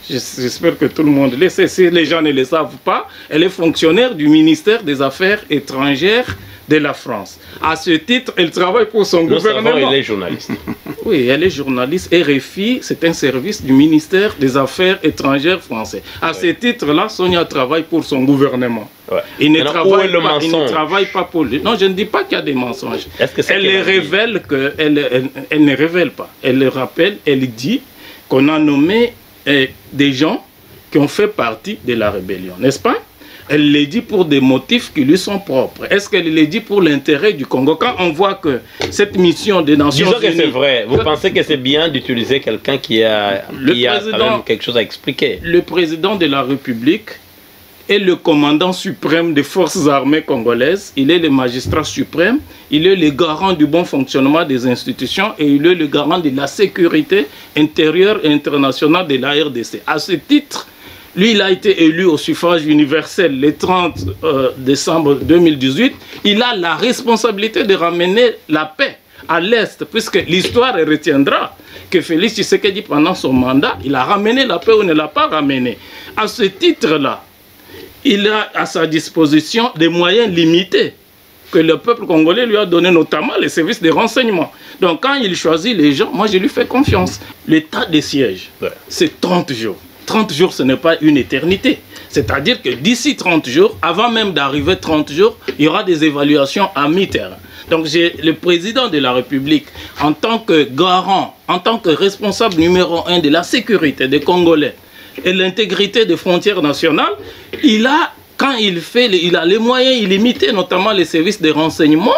J'espère que tout le monde le sait. Si les gens ne le savent pas, elle est fonctionnaire du ministère des Affaires étrangères de la France. À ce titre, elle travaille pour son gouvernement.
Elle est journaliste.
Oui, elle est journaliste. RFI, c'est un service du ministère des Affaires étrangères français. À ce titre-là, Sonia travaille pour son gouvernement. Il ne travaille pas pour lui. Non, je ne dis pas qu'il y a des mensonges. Elle révèle elle ne révèle pas. Elle le rappelle, elle dit qu'on a nommé des gens qui ont fait partie de la rébellion, n'est-ce pas? Elle les dit pour des motifs qui lui sont propres. Est-ce qu'elle les dit pour l'intérêt du Congo? Quand on voit que cette mission des Nations Unies...
Disons que c'est vrai. Vous pensez que c'est bien d'utiliser quelqu'un qui a quand même quelque chose à expliquer?
Le président de la République est le commandant suprême des forces armées congolaises. Il est le magistrat suprême. Il est le garant du bon fonctionnement des institutions et il est le garant de la sécurité intérieure et internationale de la RDC. À ce titre, lui, il a été élu au suffrage universel le 30 décembre 2018. Il a la responsabilité de ramener la paix à l'Est, puisque l'histoire retiendra que Félix Tshisekedi, pendant son mandat, il a ramené la paix ou ne l'a pas ramené. À ce titre-là, il a à sa disposition des moyens limités que le peuple congolais lui a donné, notamment les services de renseignement. Donc quand il choisit les gens, moi je lui fais confiance. L'état de siège, c'est 30 jours. 30 jours, ce n'est pas une éternité. C'est-à-dire que d'ici 30 jours, avant même d'arriver 30 jours, il y aura des évaluations à mi-terrain. Donc le président de la République, en tant que garant, en tant que responsable numéro 1 de la sécurité des Congolais, et l'intégrité des frontières nationales, il a les moyens illimités, notamment les services de renseignement,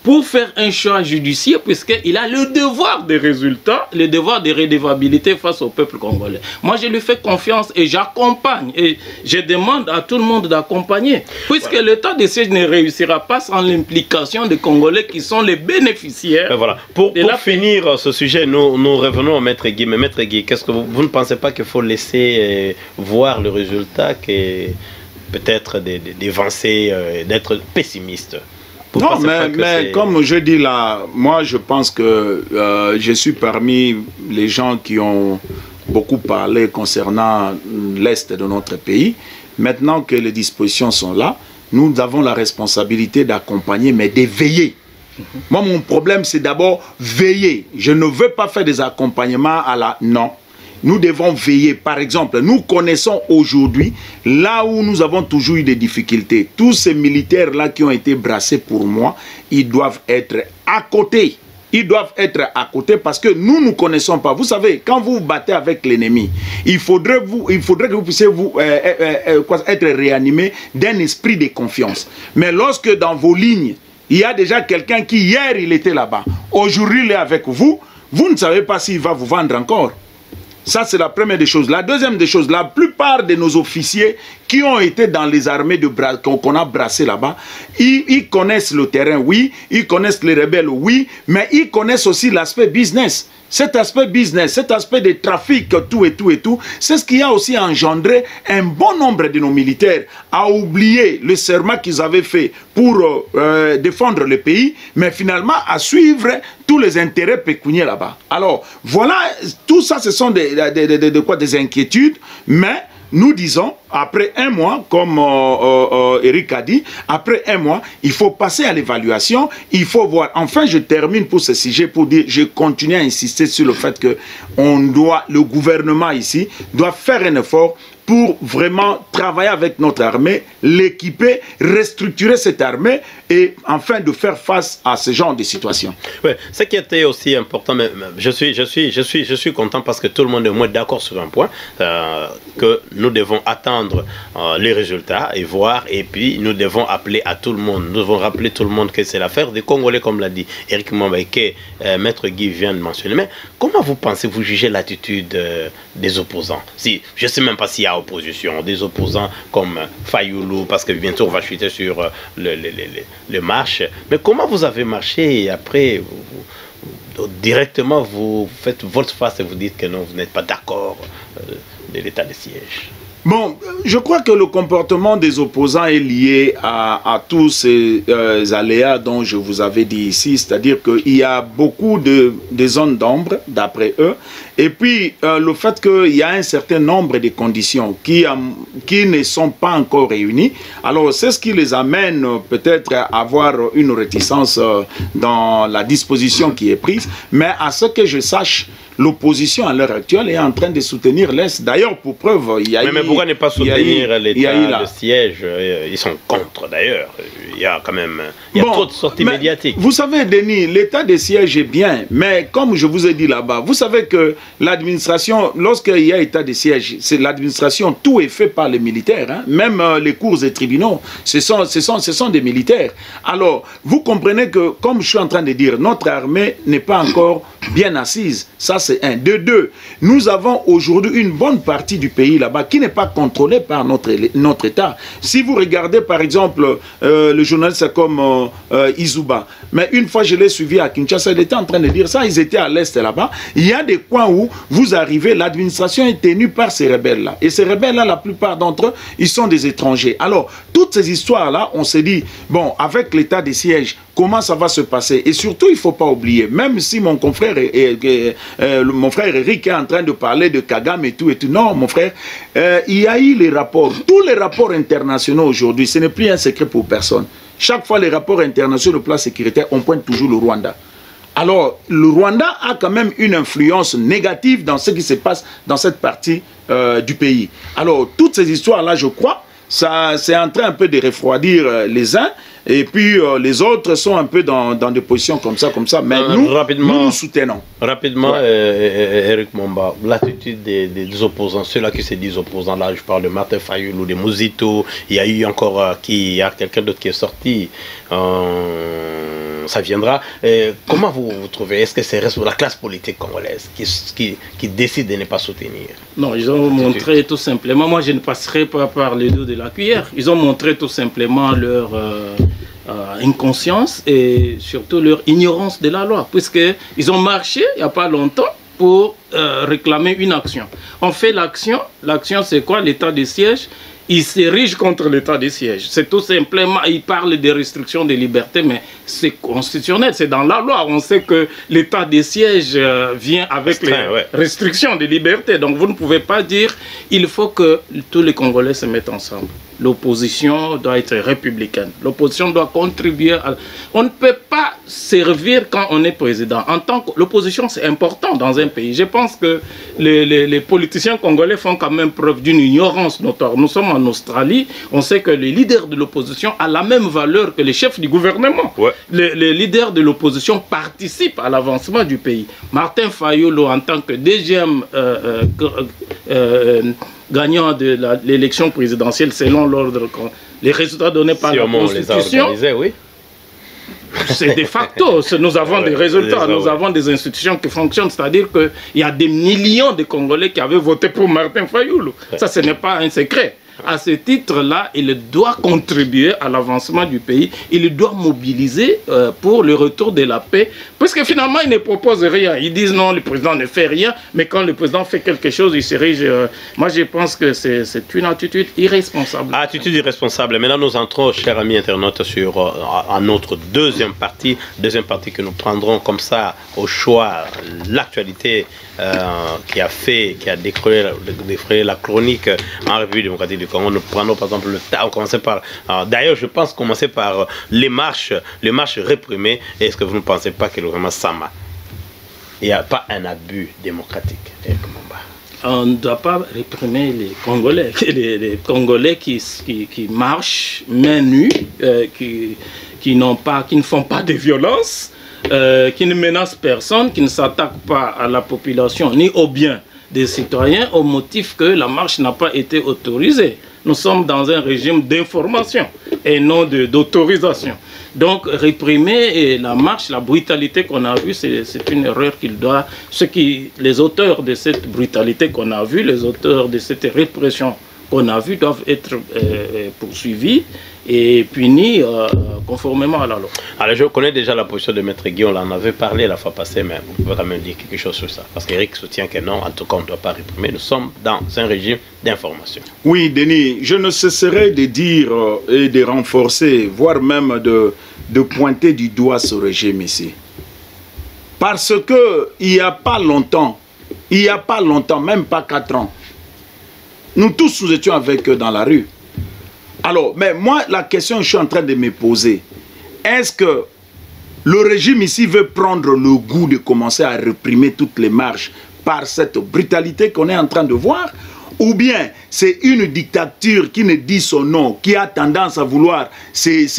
pour faire un choix judiciaire, puisqu'il a le devoir de résultats, le devoir de redevabilité face au peuple congolais. Moi, je lui fais confiance et j'accompagne. Et je demande à tout le monde d'accompagner. Puisque l'état de siège ne réussira pas sans l'implication des Congolais qui sont les bénéficiaires.
Voilà. Pour finir ce sujet, nous revenons au Maître Guy. Mais Maître Guy, qu'est-ce que vous ne pensez pas qu'il faut laisser voir le résultat, que peut-être d'avancer, d'être pessimiste?
Non, mais comme je dis là, moi je pense que je suis parmi les gens qui ont beaucoup parlé concernant l'Est de notre pays. maintenant que les dispositions sont là, nous avons la responsabilité d'accompagner, mais de veiller. Moi, mon problème, c'est d'abord veiller. Je ne veux pas faire des accompagnements à la... Non. Nous devons veiller. Par exemple, nous connaissons aujourd'hui, là où nous avons toujours eu des difficultés, tous ces militaires-là qui ont été brassés pour moi, ils doivent être à côté. Ils doivent être à côté parce que nous ne connaissons pas. Vous savez, quand vous vous battez avec l'ennemi, il faudrait que vous puissiez être réanimé d'un esprit de confiance. Mais lorsque dans vos lignes, il y a déjà quelqu'un qui hier il était là-bas, aujourd'hui il est avec vous, vous ne savez pas s'il va vous vendre encore. Ça, c'est la première des choses. La deuxième des choses, la plupart de nos officiers qui ont été dans les armées qu'on a brassées là-bas, ils connaissent le terrain, oui, ils connaissent les rebelles, oui, mais ils connaissent aussi l'aspect business. Cet aspect business, cet aspect de trafic, tout et tout, c'est ce qui a aussi engendré un bon nombre de nos militaires à oublier le serment qu'ils avaient fait pour défendre le pays, mais finalement à suivre tous les intérêts pécuniaires là-bas. Alors, voilà, tout ça, ce sont des inquiétudes, mais nous disons, après un mois, comme Eric a dit, après un mois, il faut passer à l'évaluation, il faut voir. Enfin, je termine pour ce sujet pour dire, je continue à insister sur le fait que le gouvernement ici doit faire un effort pour vraiment travailler avec notre armée, l'équiper, restructurer cette armée et enfin de faire face à ce genre de situation.
Oui, ce qui était aussi important, mais je suis content parce que tout le monde est d'accord sur un point, que nous devons attendre les résultats et voir, et puis nous devons appeler à tout le monde, nous devons rappeler tout le monde que c'est l'affaire des Congolais, comme l'a dit Eric Mwamba et que Maître Guy vient de mentionner. Mais comment vous pensez, vous jugez l'attitude des opposants? Si, je ne sais même pas s'il y a opposition, des opposants comme Fayoulou, parce que bientôt on va chuter sur le marche. Mais comment vous avez marché et après, directement, vous faites votre face et vous dites que non, vous n'êtes pas d'accord de l'état de siège?
Bon, je crois que le comportement des opposants est lié à tous ces aléas dont je vous avais dit ici, c'est-à-dire qu'il y a beaucoup de zones d'ombre, d'après eux, et puis le fait qu'il y a un certain nombre de conditions qui ne sont pas encore réunies. Alors c'est ce qui les amène peut-être à avoir une réticence dans la disposition qui est prise, mais à ce que je sache, l'opposition à l'heure actuelle est en train de soutenir l'Est. D'ailleurs, pour preuve, il y a
mais pourquoi ne pas soutenir l'état de siège? Ils sont contre, d'ailleurs. Il y a quand même trop de sorties médiatiques.
Vous savez, Denis, l'état de siège est bien, mais comme je vous ai dit là-bas, vous savez que l'administration, lorsqu'il y a état de siège, c'est l'administration, tout est fait par les militaires. Hein? Même les cours et tribunaux, ce sont des militaires. Alors, vous comprenez que, comme je suis en train de dire, notre armée n'est pas encore bien assise. Ça, c'est un. De deux, nous avons aujourd'hui une bonne partie du pays là-bas qui n'est pas contrôlée par notre État. Si vous regardez, par exemple, le journaliste comme Izouba, mais une fois je l'ai suivi à Kinshasa, il était en train de dire ça, ils étaient à l'Est là-bas. Il y a des coins où vous arrivez, l'administration est tenue par ces rebelles-là. Et ces rebelles-là, la plupart d'entre eux, ils sont des étrangers. Alors, toutes ces histoires-là, on s'est dit, bon, avec l'état des sièges, comment ça va se passer? Et surtout, il ne faut pas oublier, même si mon confrère, mon frère Eric est en train de parler de Kagame et tout, non, mon frère, il y a eu les rapports, tous les rapports internationaux aujourd'hui, ce n'est plus un secret pour personne. Chaque fois, les rapports internationaux de plan sécuritaire, on pointe toujours le Rwanda. Alors, le Rwanda a quand même une influence négative dans ce qui se passe dans cette partie du pays. Alors, toutes ces histoires-là, je crois, c'est en train un peu de refroidir les uns, et puis les autres sont un peu dans des positions comme ça, mais nous soutenons.
Rapidement, Eric Mwamba, l'attitude des opposants, ceux-là qui se disent opposants, là je parle de Martin Fayoulou, de Mouzito, il y a eu encore quelqu'un d'autre qui est sorti, ça viendra. Comment vous trouvez? Est-ce que c'est la classe politique congolaise qui décide de ne pas soutenir?
Non, ils ont montré tout simplement, moi je ne passerai pas par le dos de la cuillère, ils ont montré tout simplement leur inconscience et surtout leur ignorance de la loi, puisqu'ils ont marché il n'y a pas longtemps pour réclamer une action. On fait l'action. L'action, c'est quoi? L'état de siège. Il s'érige contre l'état de siège. C'est tout simplement, il parle des restrictions des libertés, mais c'est constitutionnel, c'est dans la loi. On sait que l'état de siège vient avec les restrictions des libertés. Donc vous ne pouvez pas dire, il faut que tous les Congolais se mettent ensemble. L'opposition doit être républicaine. L'opposition doit contribuer à... On ne peut pas servir quand on est président. En tant que... L'opposition, c'est important dans un pays. Je pense que les politiciens congolais font quand même preuve d'une ignorance notoire. Nous sommes en Australie. On sait que les leaders de l'opposition ont la même valeur que les chefs du gouvernement. Ouais. Les leaders de l'opposition participent à l'avancement du pays. Martin Fayulu, en tant que deuxième... gagnant de l'élection présidentielle selon l'ordre, les résultats donnés par la Constitution, oui. C'est de facto, nous avons des résultats, nous avons des institutions qui fonctionnent, c'est-à-dire qu'il y a des millions de Congolais qui avaient voté pour Martin Fayulu. Ça, ce n'est pas un secret. À ce titre-là, il doit contribuer à l'avancement du pays. Il doit mobiliser pour le retour de la paix. Parce que finalement, ils ne proposent rien. Ils disent non, le président ne fait rien. Mais quand le président fait quelque chose, il s'érige. Moi, je pense que c'est une attitude irresponsable.
Attitude irresponsable. Maintenant, nous entrons, chers amis internautes, sur notre deuxième partie que nous prendrons comme ça au choix, l'actualité qui a défrayé la chronique en République démocratique du Congo. Nous prenons par exemple le temps, on commençait par, d'ailleurs je pense commencer par les marches réprimées. Est-ce que vous ne pensez pas que vraiment Sama, il n'y a pas un abus démocratique?
On ne doit pas réprimer les Congolais, les Congolais qui marchent main nue, qui ne font pas de violence, qui ne menacent personne, qui ne s'attaquent pas à la population ni aux biens des citoyens au motif que la marche n'a pas été autorisée. Nous sommes dans un régime d'information et non d'autorisation. Donc réprimer la marche, la brutalité qu'on a vue, c'est une erreur qu'il doit... Les auteurs de cette brutalité qu'on a vue, les auteurs de cette répression qu'on a vue doivent être poursuivis et punis conformément à la loi.
Alors je connais déjà la position de Maître Guy, on en avait parlé la fois passée, mais vous pouvez quand même dire quelque chose sur ça. Parce qu'Éric soutient que non, en tout cas on ne doit pas réprimer, nous sommes dans un régime d'information. Oui,
Denis, je ne cesserai de dire et de renforcer, voire même de pointer du doigt ce régime ici. Parce que il n'y a pas longtemps, même pas 4 ans, nous tous nous étions avec eux dans la rue. Alors, mais moi, la question que je suis en train de me poser, est-ce que le régime ici veut prendre le goût de commencer à réprimer toutes les marches par cette brutalité qu'on est en train de voir? Ou bien c'est une dictature qui ne dit son nom, qui a tendance à vouloir s'établir,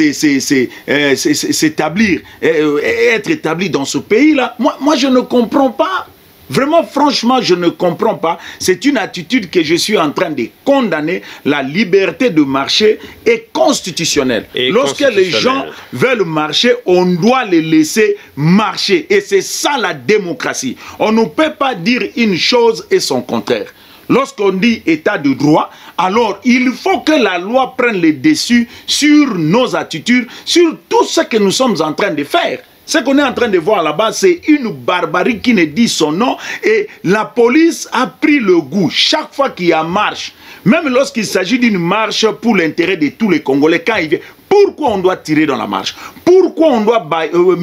être établi dans ce pays-là? Moi, je ne comprends pas. Vraiment, franchement, je ne comprends pas. C'est une attitude que je suis en train de condamner. La liberté de marcher est constitutionnelle. Lorsque les gens veulent marcher, on doit les laisser marcher. Et c'est ça la démocratie. On ne peut pas dire une chose et son contraire. Lorsqu'on dit état de droit, alors il faut que la loi prenne le dessus sur nos attitudes, sur tout ce que nous sommes en train de faire. Ce qu'on est en train de voir là-bas, c'est une barbarie qui ne dit son nom. Et la police a pris le goût, chaque fois qu'il y a marche, même lorsqu'il s'agit d'une marche pour l'intérêt de tous les Congolais, quand il vient, pourquoi on doit tirer dans la marche? Pourquoi on doit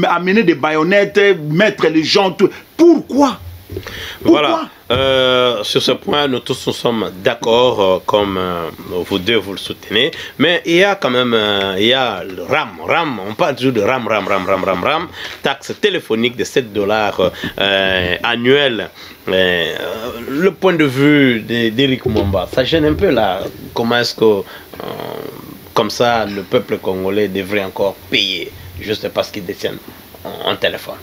amener des baïonnettes, mettre les gens... Pourquoi?
Voilà, sur ce point, nous tous nous sommes d'accord, comme vous deux vous le soutenez, mais il y a quand même, il y a le RAM, on parle toujours de RAM, taxe téléphonique de 7 $ annuel. Le point de vue d'Éric Mwamba, ça gêne un peu là, comment est-ce que, comme ça, le peuple congolais devrait encore payer, juste parce qu'ils détiennent un téléphone?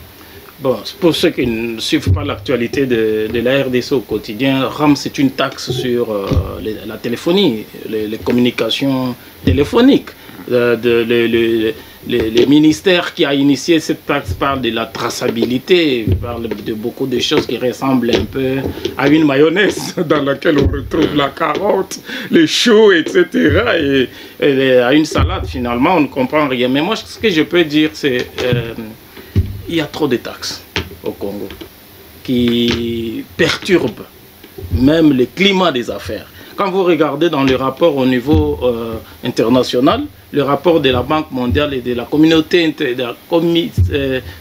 Bon, pour ceux qui ne suivent pas l'actualité de la RDC au quotidien, RAM, c'est une taxe sur la téléphonie, les communications téléphoniques. Le ministère qui a initié cette taxe parle de la traçabilité, parle de beaucoup de choses qui ressemblent un peu à une mayonnaise dans laquelle on retrouve la carotte, les choux, etc. Et à une salade, finalement, on ne comprend rien. Mais moi, ce que je peux dire, c'est... il y a trop de taxes au Congo qui perturbe même le climat des affaires. Quand vous regardez dans le rapport au niveau international, le rapport de la Banque mondiale et de la communauté,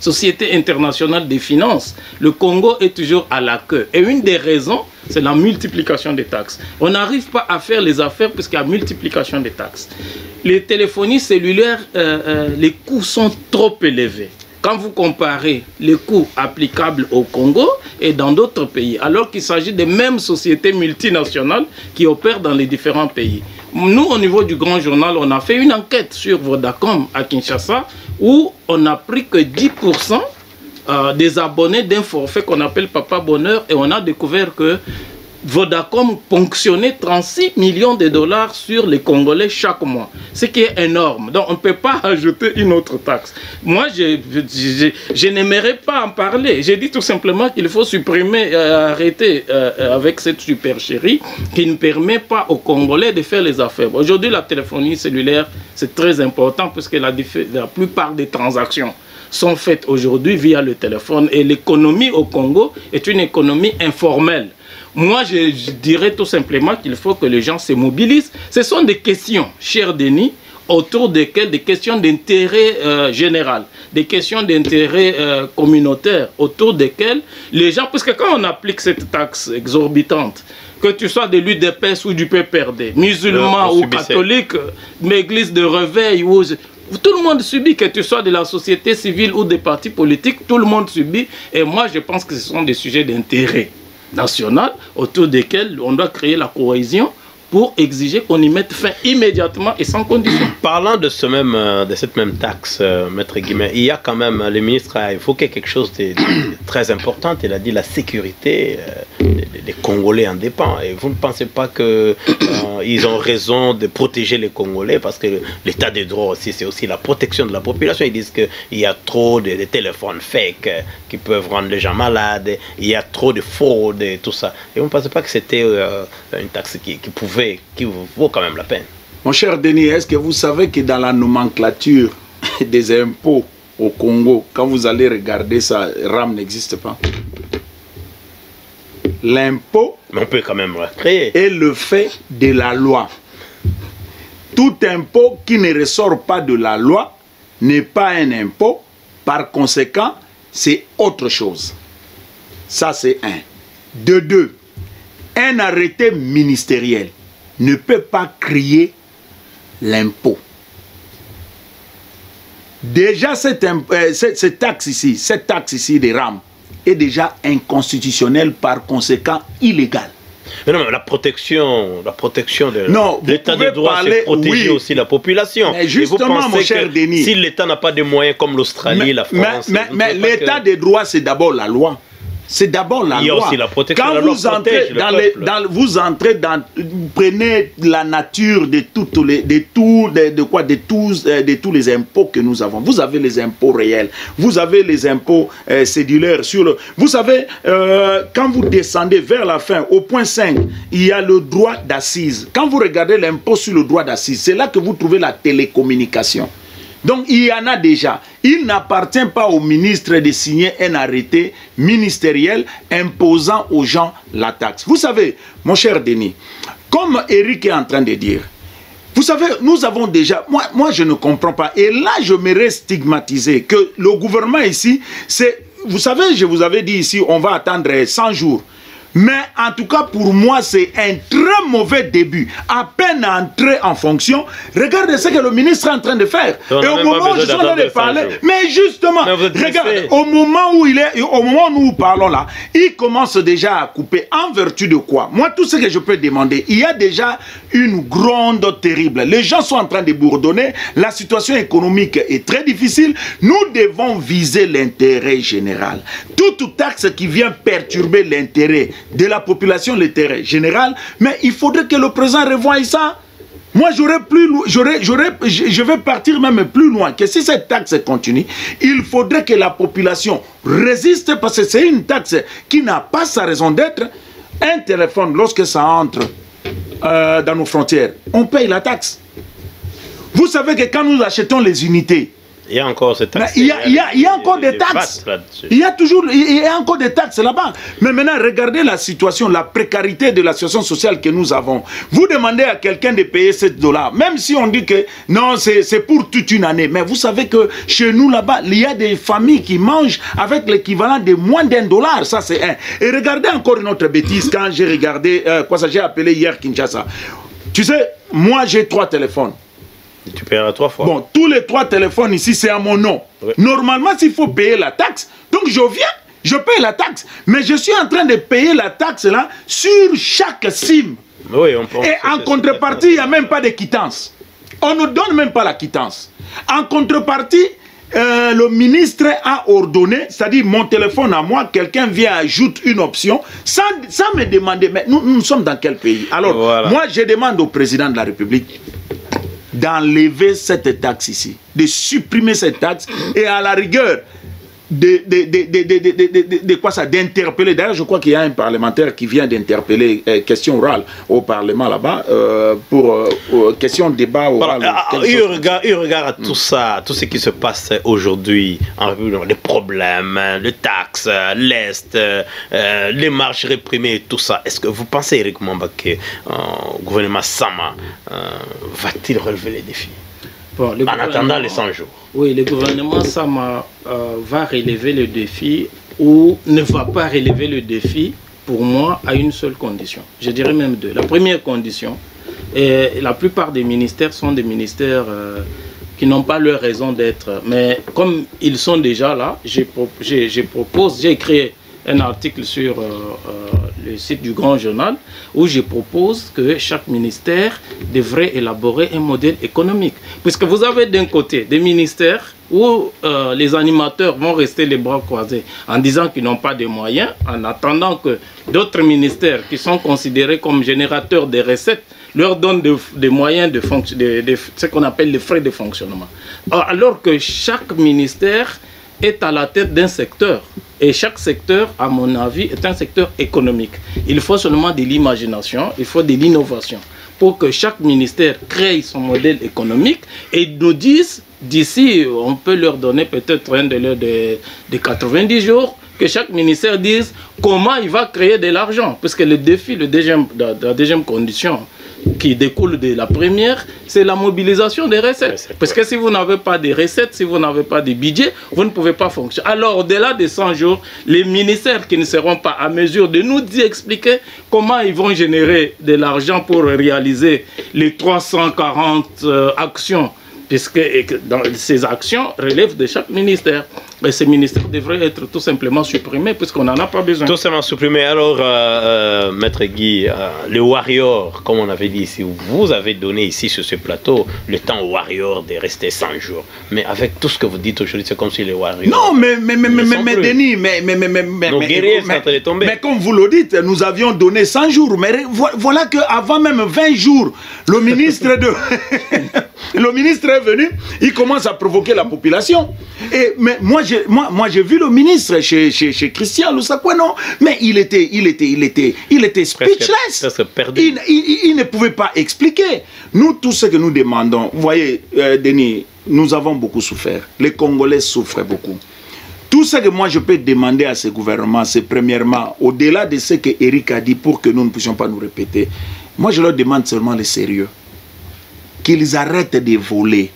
Société internationale des finances, le Congo est toujours à la queue. Et une des raisons, c'est la multiplication des taxes. On n'arrive pas à faire les affaires parce qu'il y a multiplication des taxes. Les téléphonies cellulaires, les coûts sont trop élevés. Quand vous comparez les coûts applicables au Congo et dans d'autres pays, alors qu'il s'agit des mêmes sociétés multinationales qui opèrent dans les différents pays. Nous, au niveau du Grand Journal, on a fait une enquête sur Vodacom à Kinshasa où on a pris que 10% des abonnés d'un forfait qu'on appelle Papa Bonheur, et on a découvert que Vodacom ponctionnait 36 millions de dollars sur les Congolais chaque mois, ce qui est énorme. Donc on ne peut pas ajouter une autre taxe. Moi, je n'aimerais pas en parler. J'ai dit tout simplement qu'il faut supprimer, arrêter avec cette supercherie qui ne permet pas aux Congolais de faire les affaires. Aujourd'hui, la téléphonie cellulaire, c'est très important parce que la plupart des transactions sont faites aujourd'hui via le téléphone, et l'économie au Congo est une économie informelle. Moi, je dirais tout simplement qu'il faut que les gens se mobilisent. Ce sont des questions, cher Denis, autour desquelles des questions d'intérêt général, des questions d'intérêt communautaire, autour desquelles les gens, parce que quand on applique cette taxe exorbitante, que tu sois de l'UDPS ou du PPRD, musulman ou catholique, église de réveil, ou tout le monde subit, que tu sois de la société civile ou des partis politiques, tout le monde subit. Et moi, je pense que ce sont des sujets d'intérêt national autour desquels on doit créer la cohésion pour exiger qu'on y mette fin immédiatement et sans condition.
Parlant de cette même taxe, Maître Guimet, il y a quand même, le ministre a évoqué quelque chose de très important. Il a dit la sécurité des Congolais en dépend. Et vous ne pensez pas qu'ils ont raison de protéger les Congolais, parce que l'état de droit aussi, c'est aussi la protection de la population. Ils disent qu'il y a trop de téléphones fake qui peuvent rendre les gens malades, il y a trop de fraude et tout ça. Et vous ne pensez pas que c'était une taxe qui vaut quand même la peine?
Mon cher Denis, est-ce que vous savez que dans la nomenclature des impôts au Congo, quand vous allez regarder ça, RAM n'existe pas? L'impôt,
mais on peut quand même le créer,
est le fait de la loi. Tout impôt qui ne ressort pas de la loi n'est pas un impôt. Par conséquent, c'est autre chose. Ça, c'est un. De deux, un arrêté ministériel ne peut pas créer l'impôt. Déjà, cette taxe ici des RAM est déjà inconstitutionnelle, par conséquent illégale.
Mais non, mais la protection de l'état de droit, c'est protéger aussi la population.
Mais justement, mon cher Denis,
si l'État n'a pas de moyens comme l'Australie, la France...
Mais l'état de droit, c'est d'abord la loi. C'est d'abord la loi. Il y a aussi la protection. Quand vous entrez dans vous prenez la nature de tous les impôts que nous avons. Vous avez les impôts réels, vous avez les impôts cédulaires vous savez, quand vous descendez vers la fin, au point 5, il y a le droit d'assise. Quand vous regardez l'impôt sur le droit d'assise, c'est là que vous trouvez la télécommunication. Donc il y en a déjà. Il n'appartient pas au ministre de signer un arrêté ministériel imposant aux gens la taxe. Vous savez, mon cher Denis, comme Eric est en train de dire, vous savez, nous avons déjà... Moi je ne comprends pas. Et là, je m'aurais stigmatisé que le gouvernement ici, c'est... Vous savez, je vous avais dit ici, on va attendre 100 jours. Mais en tout cas, pour moi, c'est un très mauvais début. À peine entré en fonction, regardez ce que le ministre est en train de faire. Et au moment où je suis en train de parler, mais justement, regarde, au moment où nous parlons là, il commence déjà à couper. En vertu de quoi? Moi, tout ce que je peux demander, il y a déjà une gronde terrible. Les gens sont en train de bourdonner. La situation économique est très difficile. Nous devons viser l'intérêt général. Toute taxe qui vient perturber l'intérêt de la population, l'intérêt général, mais il faudrait que le président revoie ça. Moi, je vais partir même plus loin, que si cette taxe continue, il faudrait que la population résiste, parce que c'est une taxe qui n'a pas sa raison d'être. Un téléphone, lorsque ça entre dans nos frontières, on paye la taxe. Vous savez que quand nous achetons les unités,
Il y a encore ces taxes.
Il y a encore des taxes. Il y a encore des taxes là-bas. Mais maintenant, regardez la situation, la précarité de la situation sociale que nous avons. Vous demandez à quelqu'un de payer $7, même si on dit que non, c'est pour toute une année. Mais vous savez que chez nous là-bas, il y a des familles qui mangent avec l'équivalent de moins $1. Ça, c'est un. Et regardez encore une autre bêtise quand j'ai regardé, j'ai appelé hier Kinshasa. Tu sais, moi j'ai 3 téléphones.
Tu paieras 3 fois.
Bon, tous les 3 téléphones ici, c'est à mon nom. Oui. Normalement, s'il faut payer la taxe, donc je viens, je paye la taxe. Mais je suis en train de payer la taxe là sur chaque SIM.
Oui,
et en contrepartie, il n'y a même pas de quittance. On ne donne même pas la quittance. En contrepartie, le ministre a ordonné, c'est-à-dire mon téléphone à moi, quelqu'un vient ajouter une option sans me demander, mais nous sommes dans quel pays? Alors, voilà. Moi, je demande au président de la République d'enlever cette taxe ici, de supprimer cette taxe et à la rigueur d'interpeller. D'ailleurs, je crois qu'il y a un parlementaire qui vient d'interpeller question orale au Parlement là-bas pour question débat oral.
Il regarde à tout ça, tout ce qui se passe aujourd'hui en République, les problèmes, les taxes, l'Est, les marches réprimées et tout ça. Est-ce que vous pensez, Eric Mwamba, que le gouvernement Sama va-t-il relever les défis? Bon, en attendant les 100 jours.
Oui, le gouvernement Sama va relever le défi ou ne va pas relever le défi, pour moi, à une seule condition. Je dirais même 2. La première condition, et la plupart des ministères sont des ministères qui n'ont pas leur raison d'être. Mais comme ils sont déjà là, j'ai écrit un article sur le site du Grand Journal où je propose que chaque ministère devrait élaborer un modèle économique. Puisque vous avez d'un côté des ministères où les animateurs vont rester les bras croisés en disant qu'ils n'ont pas de moyens, en attendant que d'autres ministères qui sont considérés comme générateurs de recettes leur donnent des moyens de ce qu'on appelle les frais de fonctionnement. Alors que chaque ministère est à la tête d'un secteur. Et chaque secteur, à mon avis, est un secteur économique. Il faut seulement de l'imagination, il faut de l'innovation pour que chaque ministère crée son modèle économique et nous dise, d'ici, on peut leur donner peut-être un délai de 90 jours, que chaque ministère dise comment il va créer de l'argent. Parce que le défi, la deuxième condition qui découle de la première, c'est la mobilisation des recettes. Parce que si vous n'avez pas de recettes, si vous n'avez pas de budget, vous ne pouvez pas fonctionner. Alors, au-delà de 100 jours, les ministères qui ne seront pas à mesure de nous expliquer comment ils vont générer de l'argent pour réaliser les 340 actions, puisque ces actions relèvent de chaque ministère. Et ces ministères devraient être tout simplement supprimés puisqu'on n'en a pas besoin.
Tout simplement supprimés. Alors, Maître Guy, les warriors, comme on avait dit ici, vous avez donné ici sur ce plateau le temps aux warriors de rester 100 jours. Mais avec tout ce que vous dites aujourd'hui, c'est comme si les warriors...
Non, mais Denis,
nos guerriers sont en train de tomber.
Mais comme vous le dites, nous avions donné 100 jours. Mais voilà qu'avant même 20 jours, le ministre le ministre est venu, il commence à provoquer la population. Mais moi j'ai vu le ministre chez Christian Lusakwa, non, mais il était speechless.
Presque perdu.
Il ne pouvait pas expliquer. Nous, tout ce que nous demandons, vous voyez, Denis, nous avons beaucoup souffert. Les Congolais souffrent beaucoup. Tout ce que moi je peux demander à ce gouvernement, c'est premièrement, au-delà de ce que Eric a dit pour que nous ne puissions pas nous répéter, moi je leur demande seulement le sérieux. Qu'ils arrêtent de voler,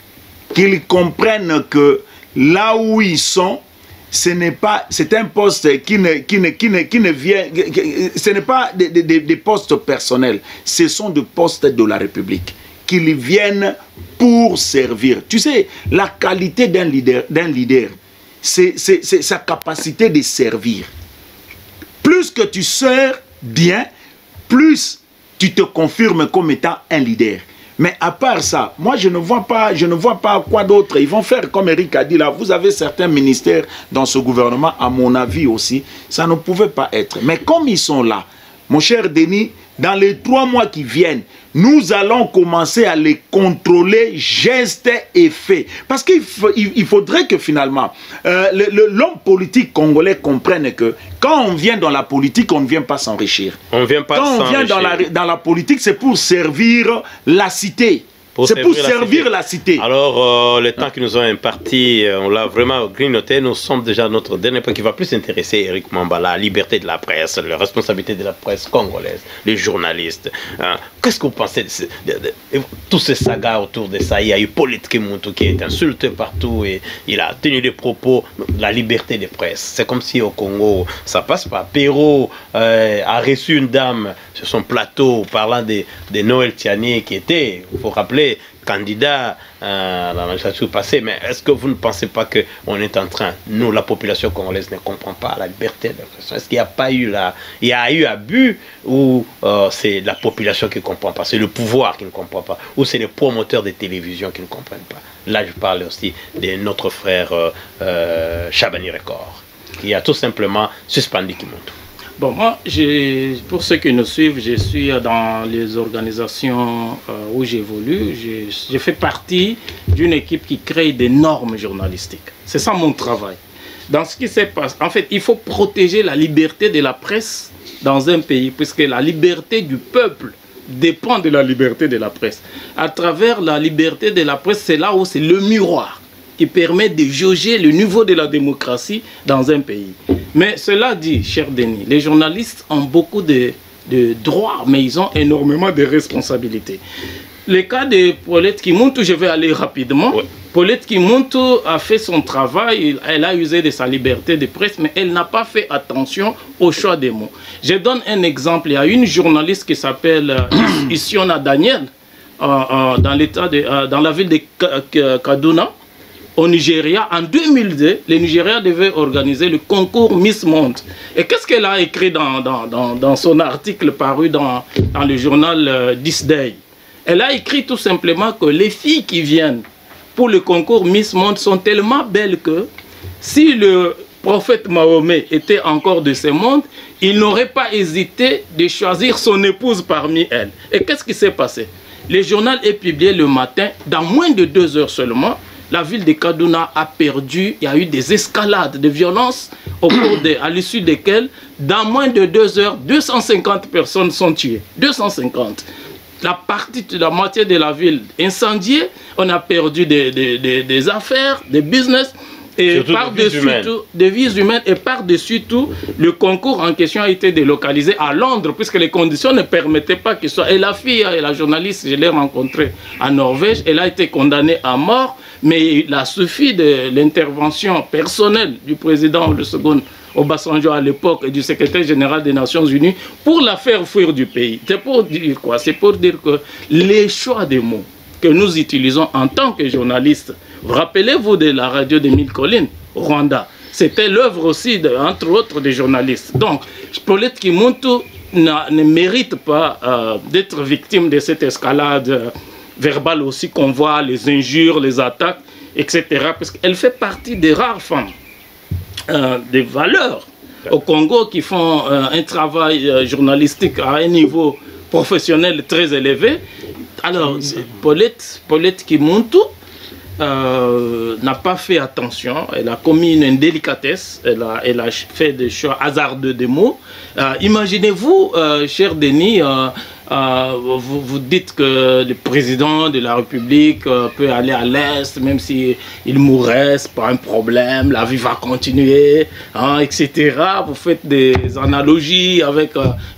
qu'ils comprennent que là où ils sont, c'est un poste qui ne vient, ce n'est pas des postes personnels, ce sont des postes de la République, qu'ils viennent pour servir. Tu sais, la qualité d'un leader, c'est sa capacité de servir. Plus que tu sers bien, plus tu te confirmes comme étant un leader. Mais à part ça, moi je ne vois pas quoi d'autre. Ils vont faire comme Eric a dit là. Vous avez certains ministères dans ce gouvernement, à mon avis aussi, ça ne pouvait pas être. Mais comme ils sont là, mon cher Denis, dans les 3 mois qui viennent, nous allons commencer à les contrôler gestes et faits. Parce qu'il faudrait que finalement, l'homme politique congolais comprenne que quand on vient dans la politique, on ne vient pas s'enrichir.
On vient pas
quand on vient dans la politique, c'est pour servir la cité. C'est pour servir la cité.
Alors, le temps qu'ils nous ont imparti, on l'a vraiment grignoté. Nous sommes déjà à notre dernier point qui va plus intéresser Eric Mwamba, la liberté de la presse, la responsabilité de la presse congolaise, les journalistes. Qu'est-ce que vous pensez de tous ces sagas autour de ça? Il y a eu Paulette Kimuntu qui est insulté partout et il a tenu des propos de la liberté de presse. C'est comme si au Congo, ça passe pas. Perrault a reçu une dame sur son plateau parlant de Noël Tiani qui était, il faut rappeler, candidat à la législature passée, mais est-ce que vous ne pensez pas qu'on est en train, nous, la population congolaise ne comprend pas la liberté d'expression? Est-ce qu'il n'y a pas eu il y a eu abus ou c'est la population qui ne comprend pas, c'est le pouvoir qui ne comprend pas, ou c'est les promoteurs de télévision qui ne comprennent pas? Là, je parle aussi de notre frère Chabani Record, qui a tout simplement suspendu Kimuntu.
Bon, moi, pour ceux qui nous suivent, je suis dans les organisations où j'évolue. Je fais partie d'une équipe qui crée des normes journalistiques. C'est ça mon travail. Dans ce qui s'est passé, en fait, il faut protéger la liberté de la presse dans un pays, puisque la liberté du peuple dépend de la liberté de la presse. À travers la liberté de la presse, c'est là où c'est le miroir qui permet de jauger le niveau de la démocratie dans un pays. Mais cela dit, cher Denis, les journalistes ont beaucoup de droits, mais ils ont énormément de responsabilités. Le cas de Paulette Kimuntu, je vais aller rapidement. Ouais. Paulette Kimuntu a fait son travail, elle a usé de sa liberté de presse, mais elle n'a pas fait attention au choix des mots. Je donne un exemple. Il y a une journaliste qui s'appelle Isiona Daniel, dans la ville de Kaduna, au Nigeria. En 2002, le Nigeria devait organiser le concours Miss Monde. Et qu'est-ce qu'elle a écrit dans son article paru dans le journal This Day? Elle a écrit tout simplement que les filles qui viennent pour le concours Miss Monde sont tellement belles que si le prophète Mahomet était encore de ce monde, il n'aurait pas hésité de choisir son épouse parmi elles. Et qu'est-ce qui s'est passé? Le journal est publié le matin, dans moins de 2 heures seulement. La ville de Kaduna a perdu, il y a eu des escalades de violence à l'issue desquelles, dans moins de 2 heures, 250 personnes sont tuées. 250. La moitié de la ville incendiée, on a perdu des affaires, des business, et par-dessus tout, des vies humaines, et par-dessus tout, le concours en question a été délocalisé à Londres, puisque les conditions ne permettaient pas qu'il soit. Et la fille, la journaliste, je l'ai rencontrée en Norvège, elle a été condamnée à mort, mais il a suffi de l'intervention personnelle du président, le second Obasanjo à l'époque, et du secrétaire général des Nations Unies, pour la faire fuir du pays. C'est pour dire quoi? C'est pour dire que les choix des mots que nous utilisons en tant que journalistes, rappelez-vous de la radio de Mille Collines, au Rwanda, c'était l'œuvre aussi, entre autres, des journalistes. Donc, Paulette Kimuntu ne mérite pas d'être victime de cette escalade verbale aussi qu'on voit, les injures, les attaques, etc. Parce qu'elle fait partie des rares femmes, des valeurs au Congo qui font un travail journalistique à un niveau professionnel très élevé. Alors, Paulette Kimuntu n'a pas fait attention, elle a commis une indélicatesse, elle a fait des choix hasardeux des mots. Imaginez-vous, cher Denis, vous dites que le président de la République peut aller à l'Est, même s'il mourrait, c'est pas un problème, la vie va continuer, hein, etc. Vous faites des analogies avec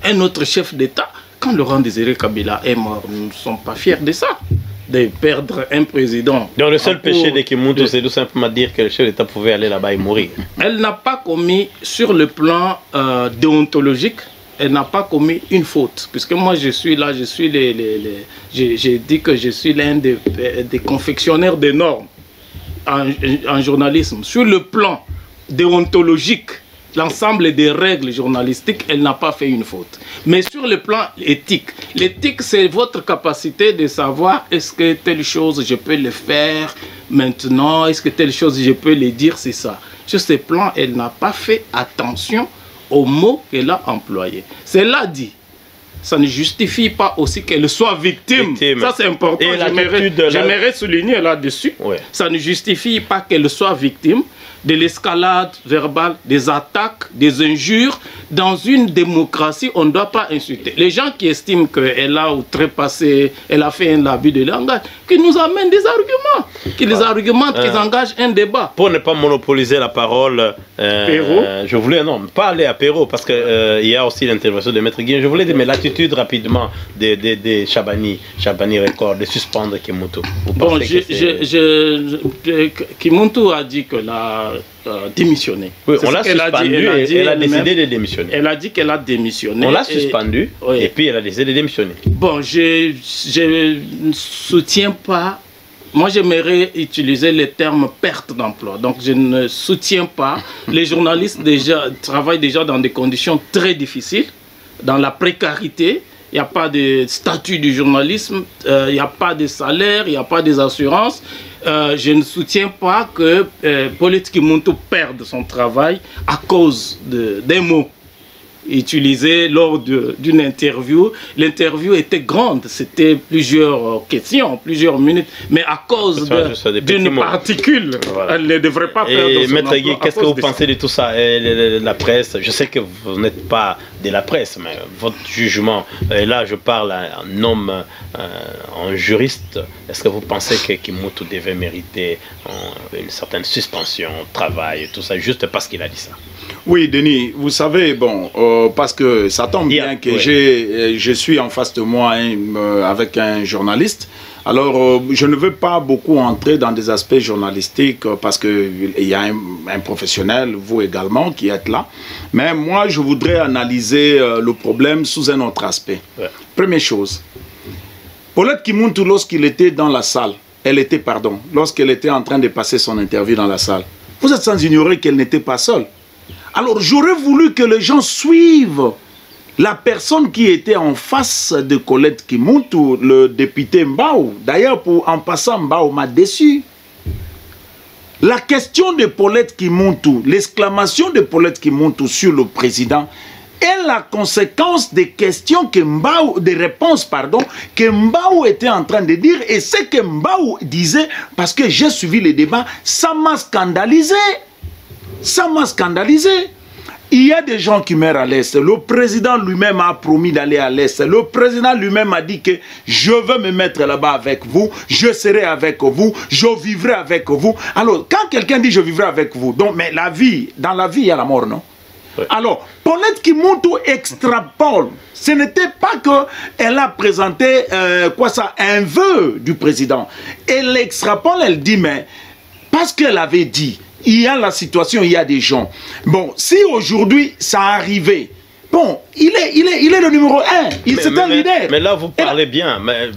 un autre chef d'État. Quand Laurent Désiré Kabila est mort, nous ne sommes pas fiers de ça, de perdre un président.
Donc le seul péché de Kimuntu, c'est tout simplement dire que le chef d'État pouvait aller là-bas et mourir.
Elle n'a pas commis, sur le plan déontologique, elle n'a pas commis une faute. Puisque moi je suis là, j'ai dit que je suis l'un des confectionnaires des normes en journalisme. Sur le plan déontologique, l'ensemble des règles journalistiques, elle n'a pas fait une faute. Mais sur le plan éthique, l'éthique c'est votre capacité de savoir est-ce que telle chose je peux le faire maintenant, est-ce que telle chose je peux le dire, c'est ça. Sur ce plan, elle n'a pas fait attention aux mots qu'elle a employés. Cela dit, ça ne justifie pas aussi qu'elle soit victime. Ça c'est important, j'aimerais souligner là-dessus. Ouais. Ça ne justifie pas qu'elle soit victime. de l'escalade verbale, des attaques, des injures. Dans une démocratie, on ne doit pas insulter. Les gens qui estiment qu'elle a outrepassé, elle a fait un abus de langage, qu'ils nous amènent des arguments, qu'ils les argumentent, qu'ils engagent un débat.
Pour ne pas monopoliser la parole, je voulais pas aller à Perrault, parce qu'il y a aussi l'intervention de Maître Guy. Je voulais dire, mais l'attitude rapidement de Chabani Record, de suspendre Kimuntu.
Bon, Kimuntu a dit qu'elle a démissionné.
Oui, on l'a suspendu et elle a décidé de démissionner.
Elle a dit qu'elle a démissionné.
On l'a suspendu et puis elle a décidé de démissionner. Bon,
je ne soutiens pas. Moi, j'aimerais utiliser le terme perte d'emploi. Donc, je ne soutiens pas. Les journalistes travaillent déjà dans des conditions très difficiles, dans la précarité. Il n'y a pas de statut du journalisme, il n'y a pas de salaire, il n'y a pas des assurances. Je ne soutiens pas que Paulette Kimuntu perde son travail à cause d'un mot utilisé lors d'une interview. L'interview était grande, c'était plusieurs questions, plusieurs minutes, mais à cause d'une particule, voilà. Elle ne devrait pas perdre son
Maître Guy, qu'est-ce que vous
pensez
de tout ça? La presse, je sais que vous n'êtes pas de la presse, mais votre jugement, et là je parle en homme, en juriste, est-ce que vous pensez que Kimuntu devait mériter une certaine suspension au travail, tout ça, juste parce qu'il a dit ça?
Oui, Denis, vous savez, bon, parce que ça tombe bien que je suis en face de moi avec un journaliste. Alors, je ne veux pas beaucoup entrer dans des aspects journalistiques parce qu'il y a un professionnel, vous également, qui êtes là. Mais moi, je voudrais analyser le problème sous un autre aspect. Ouais. Première chose, Paulette Kimuntu, lorsqu'il était dans la salle, lorsqu'elle était en train de passer son interview dans la salle, vous êtes sans ignorer qu'elle n'était pas seule. Alors, j'aurais voulu que les gens suivent la personne qui était en face de Colette Kimuntu, le député Mbao. D'ailleurs, en passant, Mbao m'a déçu. La question de Paulette Kimuntu, l'exclamation de Paulette Kimuntu sur le président est la conséquence des questions que Mbao, des réponses, pardon, que Mbao était en train de dire. Et ce que Mbao disait, parce que j'ai suivi les débats, ça m'a scandalisé. Ça m'a scandalisé. Il y a des gens qui meurent à l'Est. Le président lui-même a promis d'aller à l'Est. Le président lui-même a dit que je veux me mettre là-bas avec vous, je serai avec vous, je vivrai avec vous. Alors, quand quelqu'un dit je vivrai avec vous, donc, mais la vie, dans la vie, il y a la mort, non? Oui. Alors, Paulette Kimuntu extrapole. Ce n'était pas qu'elle a présenté un vœu du président. Elle extrapole, elle dit, mais parce qu'elle avait dit, il y a la situation, il y a des gens. Bon, si aujourd'hui ça arrivait, bon, il est le numéro 1, c'est un leader.
Mais là, vous parlez bien. Mais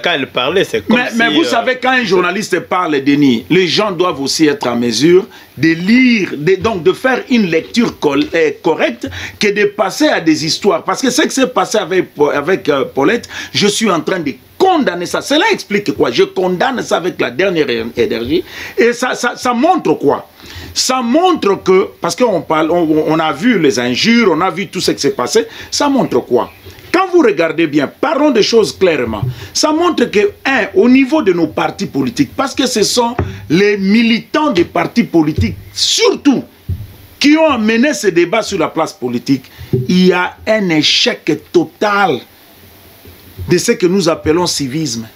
quand elle parlait, c'est comme si...
Mais vous savez, quand un journaliste parle, Denis, les gens doivent aussi être en mesure de lire, donc de faire une lecture correcte, que de passer à des histoires. Parce que ce qui s'est passé avec Paulette, je suis en train de condamner ça. Cela explique quoi? Je condamne ça avec la dernière énergie. Et ça montre quoi? Ça montre que, parce qu'on a vu les injures, on a vu tout ce qui s'est passé, ça montre quoi? Quand vous regardez bien, parlons des choses clairement, ça montre que, au niveau de nos partis politiques, parce que ce sont les militants des partis politiques, surtout, qui ont amené ce débat sur la place politique, il y a un échec total de ce que nous appelons civisme.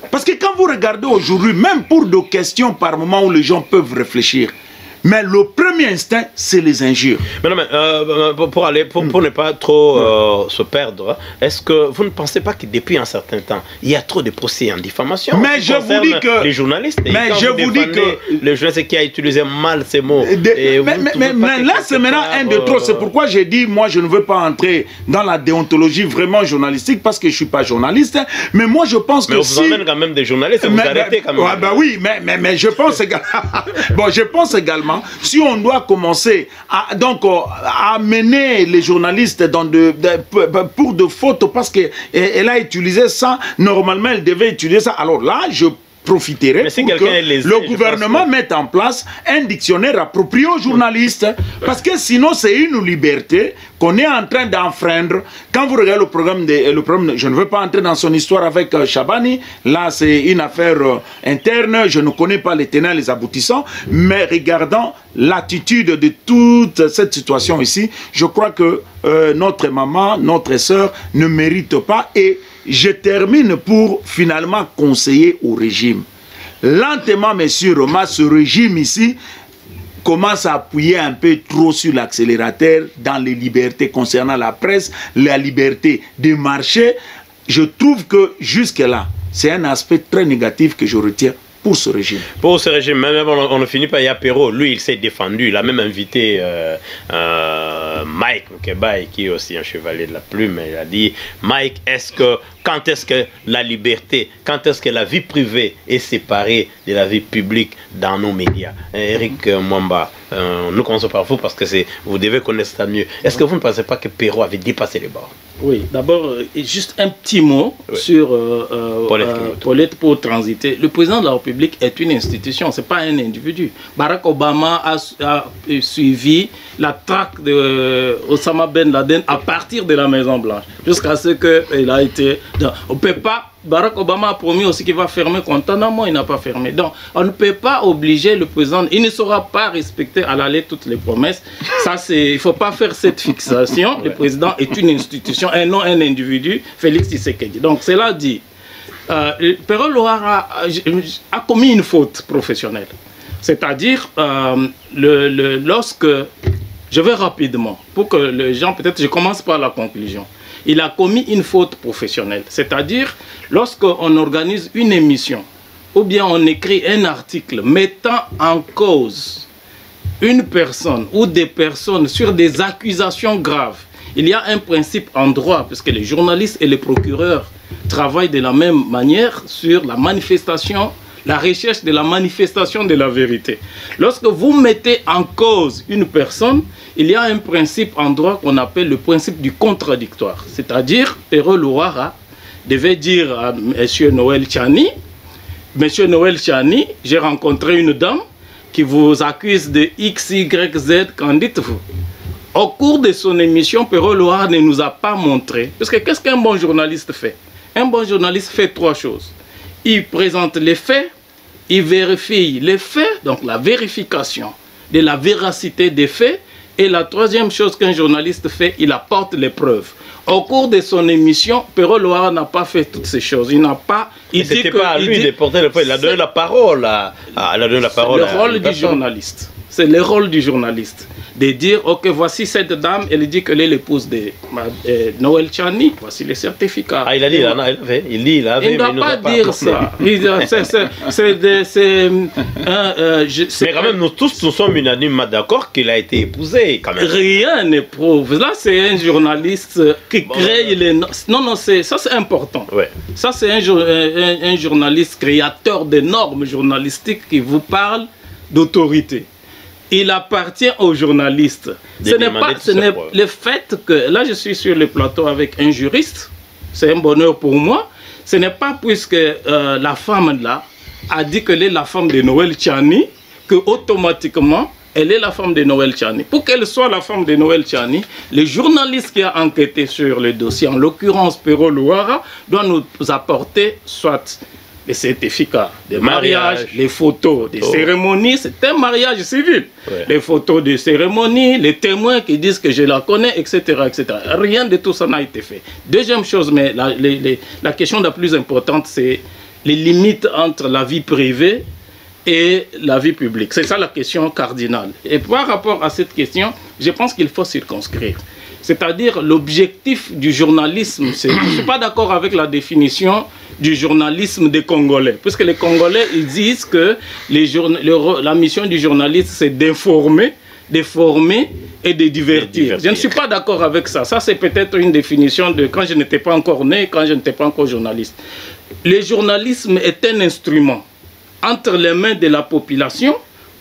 Parce que quand vous regardez aujourd'hui, même pour des questions par moment où les gens peuvent réfléchir, mais le premier instinct, c'est les injures.
Mais non, mais pour ne pas trop se perdre, est-ce que vous ne pensez pas que depuis un certain temps, il y a trop de procès en diffamation?
Mais je vous dis que...
les journalistes,
mais je vous dis que...
le journaliste qui a utilisé mal ces mots.
Mais là, c'est maintenant un de trop. C'est pourquoi j'ai dit, moi, je ne veux pas entrer dans la déontologie vraiment journalistique, parce que je ne suis pas journaliste. Mais moi, je pense que
mais on vous emmène quand même des journalistes, vous arrêtez quand même.
Ouais, bah oui, mais je pense également... bon, je pense également, si on doit commencer à amener les journalistes pour de fautes, parce qu'elle a utilisé ça, normalement elle devait utiliser ça. Alors là, je profiterai
si
pour que
lésé,
le gouvernement mette en place un dictionnaire approprié aux journalistes. Parce que sinon, c'est une liberté qu'on est en train d'enfreindre. Quand vous regardez le programme, je ne veux pas entrer dans son histoire avec Chabani, là c'est une affaire interne, je ne connais pas les tenants et les aboutissants, mais regardant l'attitude de toute cette situation ici, je crois que notre maman, notre sœur ne mérite pas. Et je termine pour finalement conseiller au régime. Lentement, monsieur Roma, ce régime ici commence à appuyer un peu trop sur l'accélérateur dans les libertés concernant la presse, la liberté des marchés. Je trouve que jusque-là, c'est un aspect très négatif que je retiens pour ce régime.
Pour ce régime, même on ne finit pas. Il y a Perrault, lui il s'est défendu, il a même invité Mike Mkebaye, qui est aussi un chevalier de la plume. Il a dit, Mike, quand est-ce que la liberté, quand est-ce que la vie privée est séparée de la vie publique dans nos médias? Eric Mwamba, nous commençons par vous parce que vous devez connaître ça mieux. Est-ce que vous ne pensez pas que Perrault avait dépassé les bords?
Oui, d'abord, juste un petit mot sur Paulette pour transiter. Le président de la République est une institution, ce n'est pas un individu. Barack Obama a suivi la traque de Osama Ben Laden à partir de la Maison Blanche, jusqu'à ce qu'il a été... On ne peut pas... Barack Obama a promis aussi qu'il va fermer Guantanamo, il n'a pas fermé. Donc, on ne peut pas obliger le président, il ne saura pas respecter à la lettre toutes les promesses. Ça, il ne faut pas faire cette fixation. Le président est une institution, et non un individu, Félix Tshisekedi. Donc, cela dit, Perrault Louara a commis une faute professionnelle. C'est-à-dire, lorsque, je vais rapidement, pour que les gens, peut-être, je commence par la conclusion. Il a commis une faute professionnelle. C'est-à-dire, lorsqu'on organise une émission, ou bien on écrit un article mettant en cause une personne ou des personnes sur des accusations graves, il y a un principe en droit, puisque les journalistes et les procureurs travaillent de la même manière sur la manifestation, la recherche de la manifestation de la vérité. Lorsque vous mettez en cause une personne, il y a un principe en droit qu'on appelle le principe du contradictoire. C'est-à-dire, Perrault Louara devait dire à M. Noël Tchani, Monsieur Noël Tchani, j'ai rencontré une dame qui vous accuse de X, Y, Z, qu'en dites-vous? Au cours de son émission, Perrault Louara ne nous a pas montré. Parce que qu'est-ce qu'un bon journaliste fait? Un bon journaliste fait trois choses. Il présente les faits, il vérifie les faits, donc la vérification de la véracité des faits. Et la troisième chose qu'un journaliste fait, il apporte les preuves. Au cours de son émission, Perrault Louara n'a pas fait toutes ces choses. Il n'a pas...
C'était pas à lui de porter le preuve. Il a donné la parole C'est
le rôle du journaliste. C'est le rôle du journaliste. De dire, ok, voici cette dame, elle dit qu'elle est l'épouse de Noël Tchani, voici les certificats.
Ah, il a dit, il avait.
Il ne doit pas dire ça. Mais
quand même, nous tous, nous sommes unanimement d'accord qu'il a été épousé, quand même.
Rien ne prouve. Là, c'est un journaliste qui crée les... Non, ça c'est important. Ouais. Ça, c'est un journaliste créateur de normes journalistiques qui vous parle d'autorité. Il appartient aux journalistes. Ce n'est pas le fait que... Là, je suis sur le plateau avec un juriste. C'est un bonheur pour moi. Ce n'est pas puisque la femme là a dit qu'elle est la femme de Noël Tchani que automatiquement elle est la femme de Noël Tchani. Pour qu'elle soit la femme de Noël Tchani, le journaliste qui a enquêté sur le dossier, en l'occurrence Perrault Louara, doit nous apporter soit les certificats de mariage, les photos des cérémonies, c'est un mariage civil. Ouais. Les photos de cérémonie, les témoins qui disent que je la connais, etc. etc. Rien de tout ça n'a été fait. Deuxième chose, mais la question la plus importante, c'est les limites entre la vie privée et la vie publique. C'est ça la question cardinale. Et par rapport à cette question, je pense qu'il faut circonscrire. C'est-à-dire l'objectif du journalisme. Je ne suis pas d'accord avec la définition du journalisme des Congolais. Puisque les Congolais, ils disent que la mission du journaliste, c'est d'informer, de former et de divertir. Je ne suis pas d'accord avec ça. Ça, c'est peut-être une définition de quand je n'étais pas encore né, quand je n'étais pas encore journaliste. Le journalisme est un instrument entre les mains de la population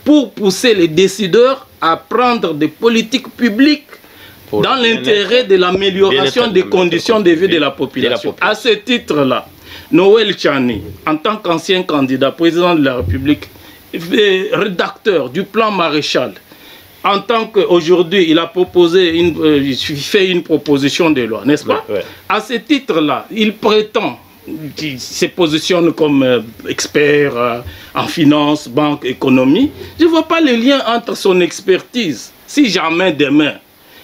pour pousser les décideurs à prendre des politiques publiques dans l'intérêt de l'amélioration des conditions de vie de la population. À ce titre-là, Noël Tchani, en tant qu'ancien candidat président de la République, rédacteur du plan Maréchal, en tant qu'aujourd'hui, il a proposé, il fait une proposition de loi, n'est-ce pas? À ce titre-là, il prétend, il se positionne comme expert en finance, banque, économie. Je ne vois pas le lien entre son expertise. Si jamais demain,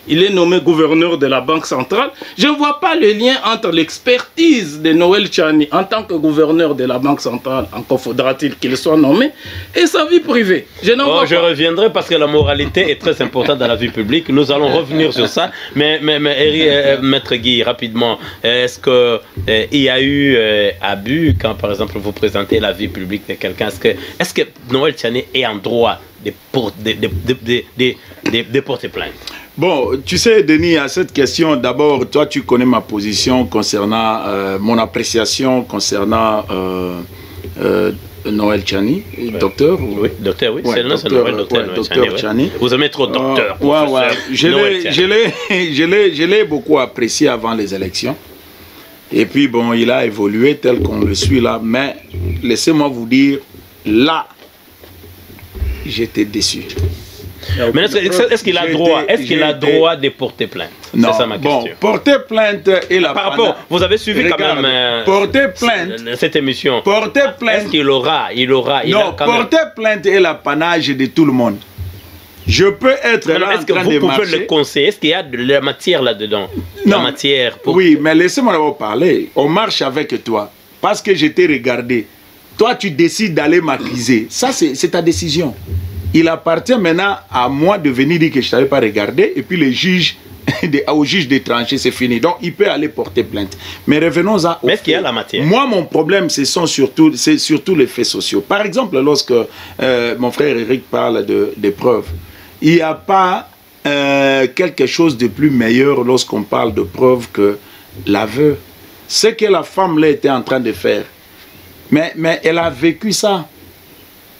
il est nommé gouverneur de la Banque centrale, je ne vois pas le lien entre l'expertise de Noël Tchani en tant que gouverneur de la Banque centrale, encore faudra-t-il qu'il soit nommé, et sa vie privée. Je
reviendrai parce que la moralité est très importante dans la vie publique. Nous allons revenir sur ça. Mais Maître Guy, rapidement, est-ce qu'il y a eu abus quand, par exemple, vous présentez la vie publique de quelqu'un? Est-ce que Noël Tchani est en droit de porter plainte?
Bon, tu sais, Denis, à cette question, d'abord, toi, tu connais ma position concernant mon appréciation concernant Noël Tchani, docteur.
Oui, docteur, oui,
ouais,
c'est Noël, docteur
Tchani.
Vous aimez trop docteur.
Je l'ai beaucoup apprécié avant les élections. Et puis, bon, il a évolué tel qu'on le suit là. Mais laissez-moi vous dire, là, j'étais déçu.
Mais est-ce qu'il a droit de porter plainte?
Non,
ça ma question.
Bon, porter plainte et la
par rapport, vous avez suivi quand même
porter plainte,
cette émission.
Porter plainte.
Est-ce qu'il aura,
non, porter plainte est l'apanage de tout le monde. Je peux être là en train de marcher. Est-ce que vous pouvez le conseiller? Est-ce qu'il y a de la matière là-dedans? Non.
La matière pour...
Oui, mais laissez-moi d'abord parler. On marche avec toi parce que je t'ai regardé. Toi, tu décides d'aller m'accuser. Ça, c'est ta décision. Il appartient maintenant à moi de venir dire que je ne t'avais pas regardé et puis le juge, au juge de trancher, c'est fini. Donc, il peut aller porter plainte. Mais revenons à...
Mais est-ce qu'il y a la matière?
Moi, mon problème, c'est surtout les faits sociaux. Par exemple, lorsque mon frère Eric parle de preuves, il n'y a pas quelque chose de plus meilleur lorsqu'on parle de preuves que l'aveu. Ce que la femme là était en train de faire. Mais elle a vécu ça.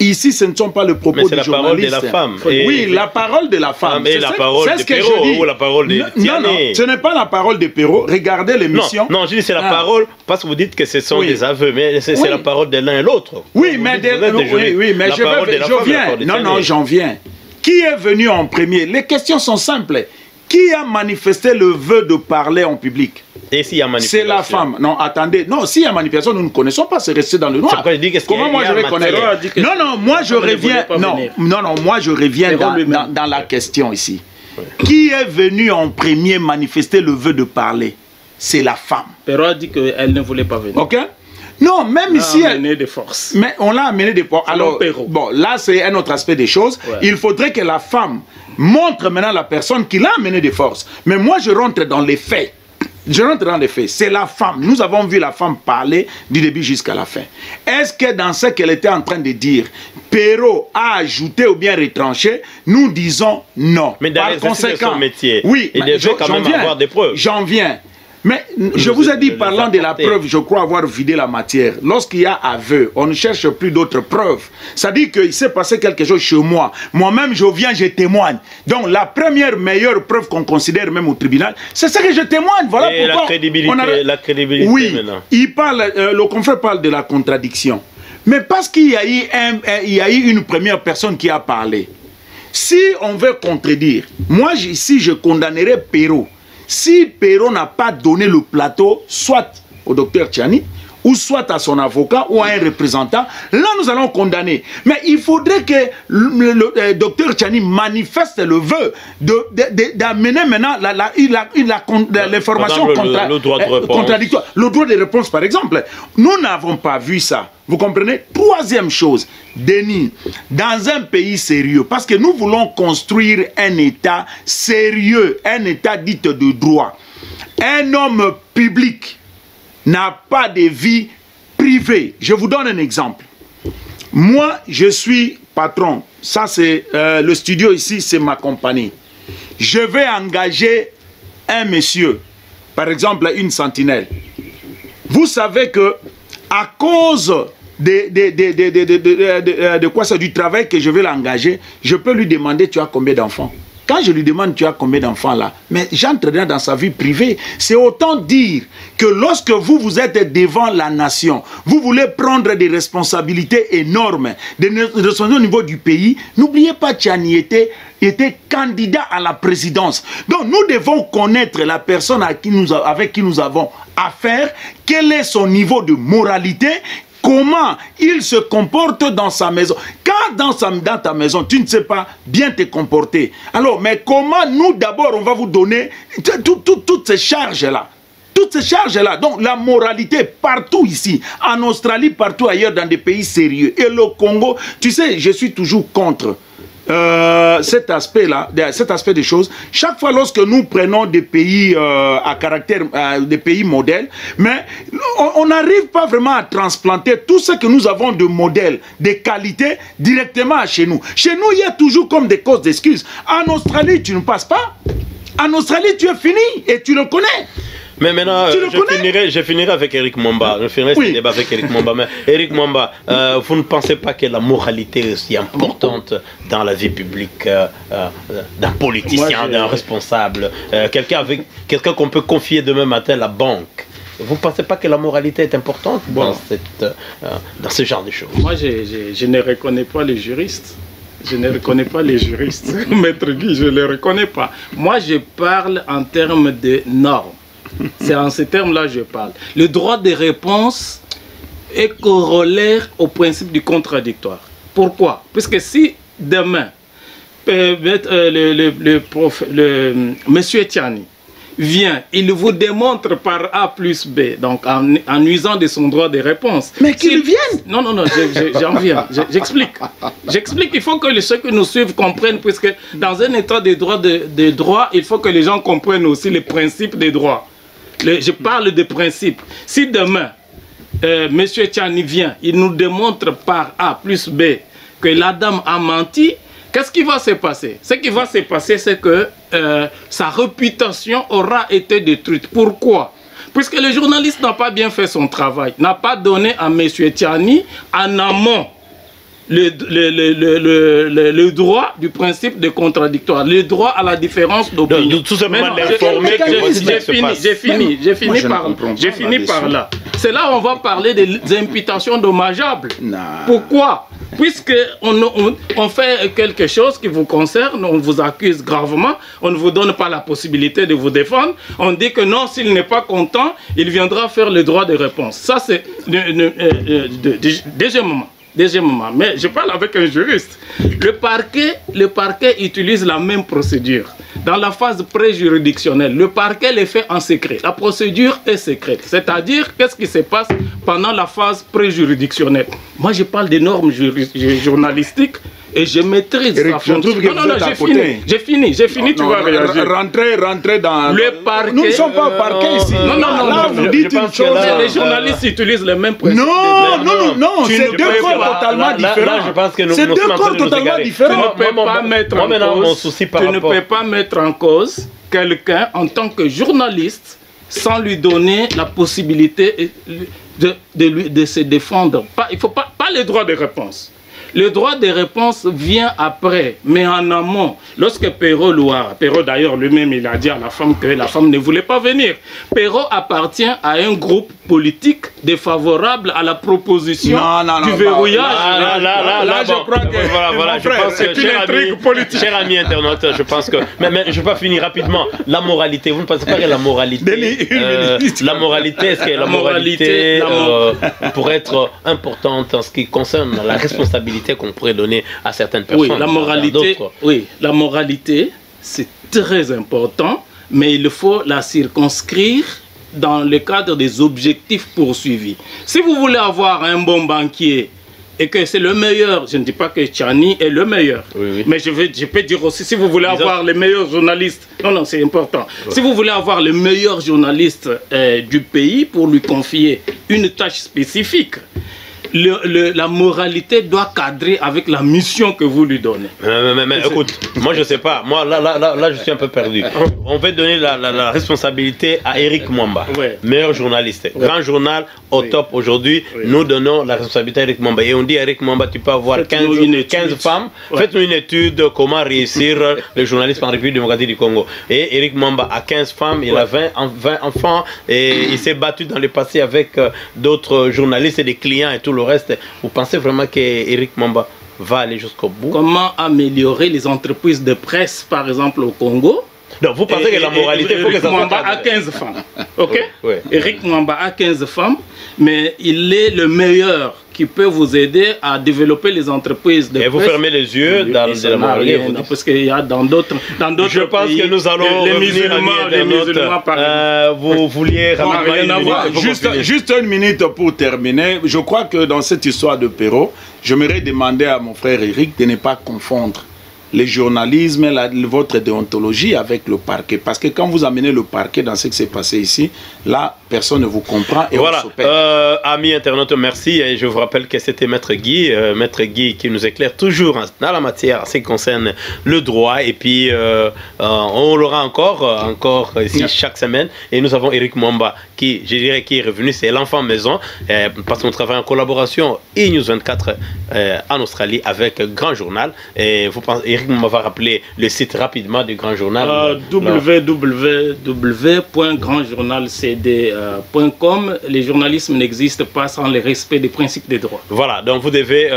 Ici, ce ne sont pas les propos du journaliste.
Mais c'est la parole de la femme.
Oui, la parole de la femme.
C'est la parole de Perrault ou la parole de Tiané.
Non, ce n'est pas la parole de Perrault. Regardez l'émission.
Non, je dis c'est la parole, parce que vous dites que ce sont des aveux, mais c'est la parole de l'un et l'autre.
Oui, mais je viens. Non, j'en viens. Qui est venu en premier? Les questions sont simples. Qui a manifesté le vœu de parler en public?
Et s'il y a manifestation?
C'est la femme. Non, attendez. Non, s'il y a manifestation, nous ne connaissons pas. C'est resté dans le noir. Comment moi je vais connaître? Non, moi je reviens. Non, moi je reviens dans la question ici. Qui est venu en premier manifester le vœu de parler? C'est la femme.
Perrault a dit qu'elle ne voulait pas venir.
Ok? Non, même ici...
On l'a amené de force.
Mais on l'a amené de force. Alors, bon, là, c'est un autre aspect des choses. Ouais. Il faudrait que la femme montre maintenant la personne qui l'a amené de force. Mais moi, je rentre dans les faits. Je rentre dans les faits. C'est la femme. Nous avons vu la femme parler du début jusqu'à la fin. Est-ce que dans ce qu'elle était en train de dire, Perrault a ajouté ou bien retranché? Nous disons non.
Mais dans son métier,
oui,
il devait quand même avoir des preuves.
J'en viens. Mais je vous ai dit, parlant de la preuve, je crois avoir vidé la matière. Lorsqu'il y a aveu, on ne cherche plus d'autres preuves. Ça dit qu'il s'est passé quelque chose chez moi. Moi-même, je viens, je témoigne. Donc, la première meilleure preuve qu'on considère même au tribunal, c'est ce que je témoigne. Voilà
et
pourquoi.
La crédibilité
oui,
maintenant.
Le confrère parle de la contradiction. Mais parce qu'il y a eu une première personne qui a parlé. Si on veut contredire, moi, ici, je condamnerais Perrault. Si Perrault n'a pas donné le plateau, soit au docteur Tchani, ou soit à son avocat, ou à un représentant, là nous allons condamner. Mais il faudrait que le docteur Tchani manifeste le vœu d'amener maintenant l'information contradictoire. Le droit de réponse, par exemple. Nous n'avons pas vu ça. Vous comprenez? Troisième chose, Denis, dans un pays sérieux, parce que nous voulons construire un État sérieux, un État dit de droit. Un homme public n'a pas de vie privée. Je vous donne un exemple. Moi, je suis patron. Ça, c'est le studio ici, c'est ma compagnie. Je vais engager un monsieur, par exemple, une sentinelle. Vous savez que à cause de quoi c'est du travail que je vais l'engager, je peux lui demander tu as combien d'enfants? quand je lui demande tu as combien d'enfants là, mais j'entre dans sa vie privée. C'est autant dire que lorsque vous êtes devant la nation, vous voulez prendre des responsabilités énormes, des responsabilités au niveau du pays, n'oubliez pas Tchani était candidat à la présidence. Donc nous devons connaître la personne avec qui nous avons affaire, quel est son niveau de moralité, comment il se comporte dans sa maison. Quand dans ta maison, tu ne sais pas bien te comporter, alors, mais comment nous d'abord, on va vous donner toutes ces charges-là. Toutes ces charges-là. Donc, la moralité partout ici, en Australie, partout ailleurs, dans des pays sérieux. Et le Congo, tu sais, je suis toujours contre cet aspect-là, cet aspect des choses. Chaque fois lorsque nous prenons des pays à caractère, des pays modèles, mais on n'arrive pas vraiment à transplanter tout ce que nous avons de modèles, de qualités, directement chez nous. Chez nous, il y a toujours comme des causes d'excuses. En Australie, tu ne passes pas. En Australie, tu es fini et tu le connais.
Mais maintenant, je finirai avec Eric Mwamba. Je finirai ce débat avec Eric Mwamba. Mais Eric Mwamba, vous ne pensez pas que la moralité est aussi importante dans la vie publique d'un politicien, d'un responsable, quelqu'un qu'on peut confier demain matin à la banque? Vous ne pensez pas que la moralité est importante dans ce genre de choses?
Moi, je ne reconnais pas les juristes. Je ne reconnais pas les juristes. Maître Guy, je ne les reconnais pas. Moi, je parle en termes de normes. C'est en ces termes-là que je parle. Le droit de réponse est corollaire au principe du contradictoire. Pourquoi? Puisque si demain, monsieur Tchani vient, il vous démontre par A plus B, donc en usant de son droit de réponse.
Mais qu'il vienne!
Non, j'en viens. J'explique. J'explique, il faut que ceux qui nous suivent comprennent, puisque dans un état de droit, il faut que les gens comprennent aussi les principes des droits. Je parle de principes. Si demain, M. Tchani vient, il nous démontre par A plus B que la dame a menti, qu'est-ce qui va se passer? Ce qui va se passer, c'est que sa réputation aura été détruite. Pourquoi? Puisque le journaliste n'a pas bien fait son travail, n'a pas donné à M. Tchani en amont le droit du principe de contradictoire, le droit à la différence d'opinion.
Tout simplement d'informer.
J'ai fini par là. C'est là où on va parler des imputations dommageables. Pourquoi? Puisque on fait quelque chose qui vous concerne, on vous accuse gravement, on ne vous donne pas la possibilité de vous défendre, on dit que non, s'il n'est pas content, il viendra faire le droit de réponse. Ça, c'est deuxièmement, mais je parle avec un juriste. Le parquet utilise la même procédure. Dans la phase préjuridictionnelle, le parquet les fait en secret. La procédure est secrète. C'est-à-dire, qu'est-ce qui se passe pendant la phase préjuridictionnelle? Moi, je parle des normes journalistiques et je maîtrise
Eric, je trouve que
j'ai fini, tu vas réagir.
Rentrez dans...
Le parquet...
Nous ne sommes pas au parquet ici.
Non,
vous dites une chose...
Les journalistes utilisent les mêmes principes.
Non, c'est deux corps totalement différents. C'est deux corps totalement différents.
Tu ne peux pas mettre en cause quelqu'un en tant que journaliste sans lui donner la possibilité de se défendre. Il ne faut pas les droits de réponse. Le droit de réponse vient après, mais en amont. Lorsque Perrault d'ailleurs lui-même, il a dit à la femme que la femme ne voulait pas venir. Perrault appartient à un groupe politique défavorable à la proposition du verrouillage.
Là, je crois que... Voilà, je pense que, cher ami internaute, je pense que... Mais je vais pas finir rapidement. La moralité, vous ne pensez pas que la moralité... la moralité, est-ce que la moralité pourrait être importante en ce qui concerne la responsabilité qu'on pourrait donner à certaines personnes?
Oui, la moralité, c'est très important, mais il faut la circonscrire dans le cadre des objectifs poursuivis. Si vous voulez avoir un bon banquier et que c'est le meilleur, je ne dis pas que Tchani est le meilleur, mais je peux dire aussi, si vous voulez avoir les meilleurs journalistes, non, c'est important, si vous voulez avoir le meilleur journaliste du pays pour lui confier une tâche spécifique, la moralité doit cadrer avec la mission que vous lui donnez.
Mais écoute, moi je sais pas. Moi là je suis un peu perdu. On va donner la responsabilité à Eric Mwamba, meilleur journaliste, grand journal au top aujourd'hui. Nous donnons la responsabilité à Eric Mwamba et on dit à Eric Mwamba, tu peux avoir 15 femmes. Faites-nous une étude comment réussir le journalisme en République démocratique du Congo. Et Eric Mwamba a 15 femmes, il a 20 enfants et il s'est battu dans le passé avec d'autres journalistes et des clients et tout le reste. Vous pensez vraiment qu'Eric Mwamba va aller jusqu'au bout?
Comment améliorer les entreprises de presse, par exemple, au Congo?
Donc vous pensez que la moralité, il faut que ça soit...
Eric Mwamba a 15 femmes. Ok? Eric Mwamba a 15 femmes, mais il est le meilleur qui peut vous aider à développer les entreprises de presse.
Et vous fermez les yeux dans la moralité.
Parce qu'il y a dans d'autres
Je pense que nous allons
les musulmans
vous vouliez
juste une minute pour terminer. Je crois que dans cette histoire de Perrault, j'aimerais demander à mon frère Eric de ne pas confondre le journalisme, votre déontologie avec le parquet. Parce que quand vous amenez le parquet dans ce qui s'est passé ici, là, personne ne vous comprend et
voilà. Amis internautes, merci. Et je vous rappelle que c'était Maître Guy qui nous éclaire toujours dans la matière en ce qui concerne le droit. Et puis, on l'aura encore ici chaque semaine. Et nous avons Eric Mwamba qui, je dirais, qui est revenu, c'est l'enfant maison. Parce qu'on travaille en collaboration News 24 en Australie avec Grand Journal. Et vous pensez, Eric va rappeler le site rapidement du Grand Journal.
www.grandjournalcd.com. Le journalisme n'existe pas sans le respect des principes des droits.
Voilà, donc vous devez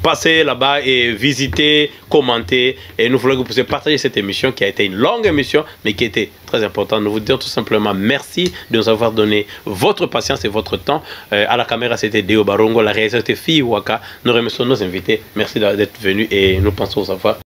passer là-bas et visiter, commenter. Et nous voulons que vous puissiez partager cette émission qui a été une longue émission, mais qui était très importante. Nous vous disons tout simplement merci de nous avoir donné votre patience et votre temps. À la caméra, c'était Deo Barongo, la réalisatrice c'était Fi Waka. Nous remercions nos invités. Merci d'être venus et nous pensons au savoir.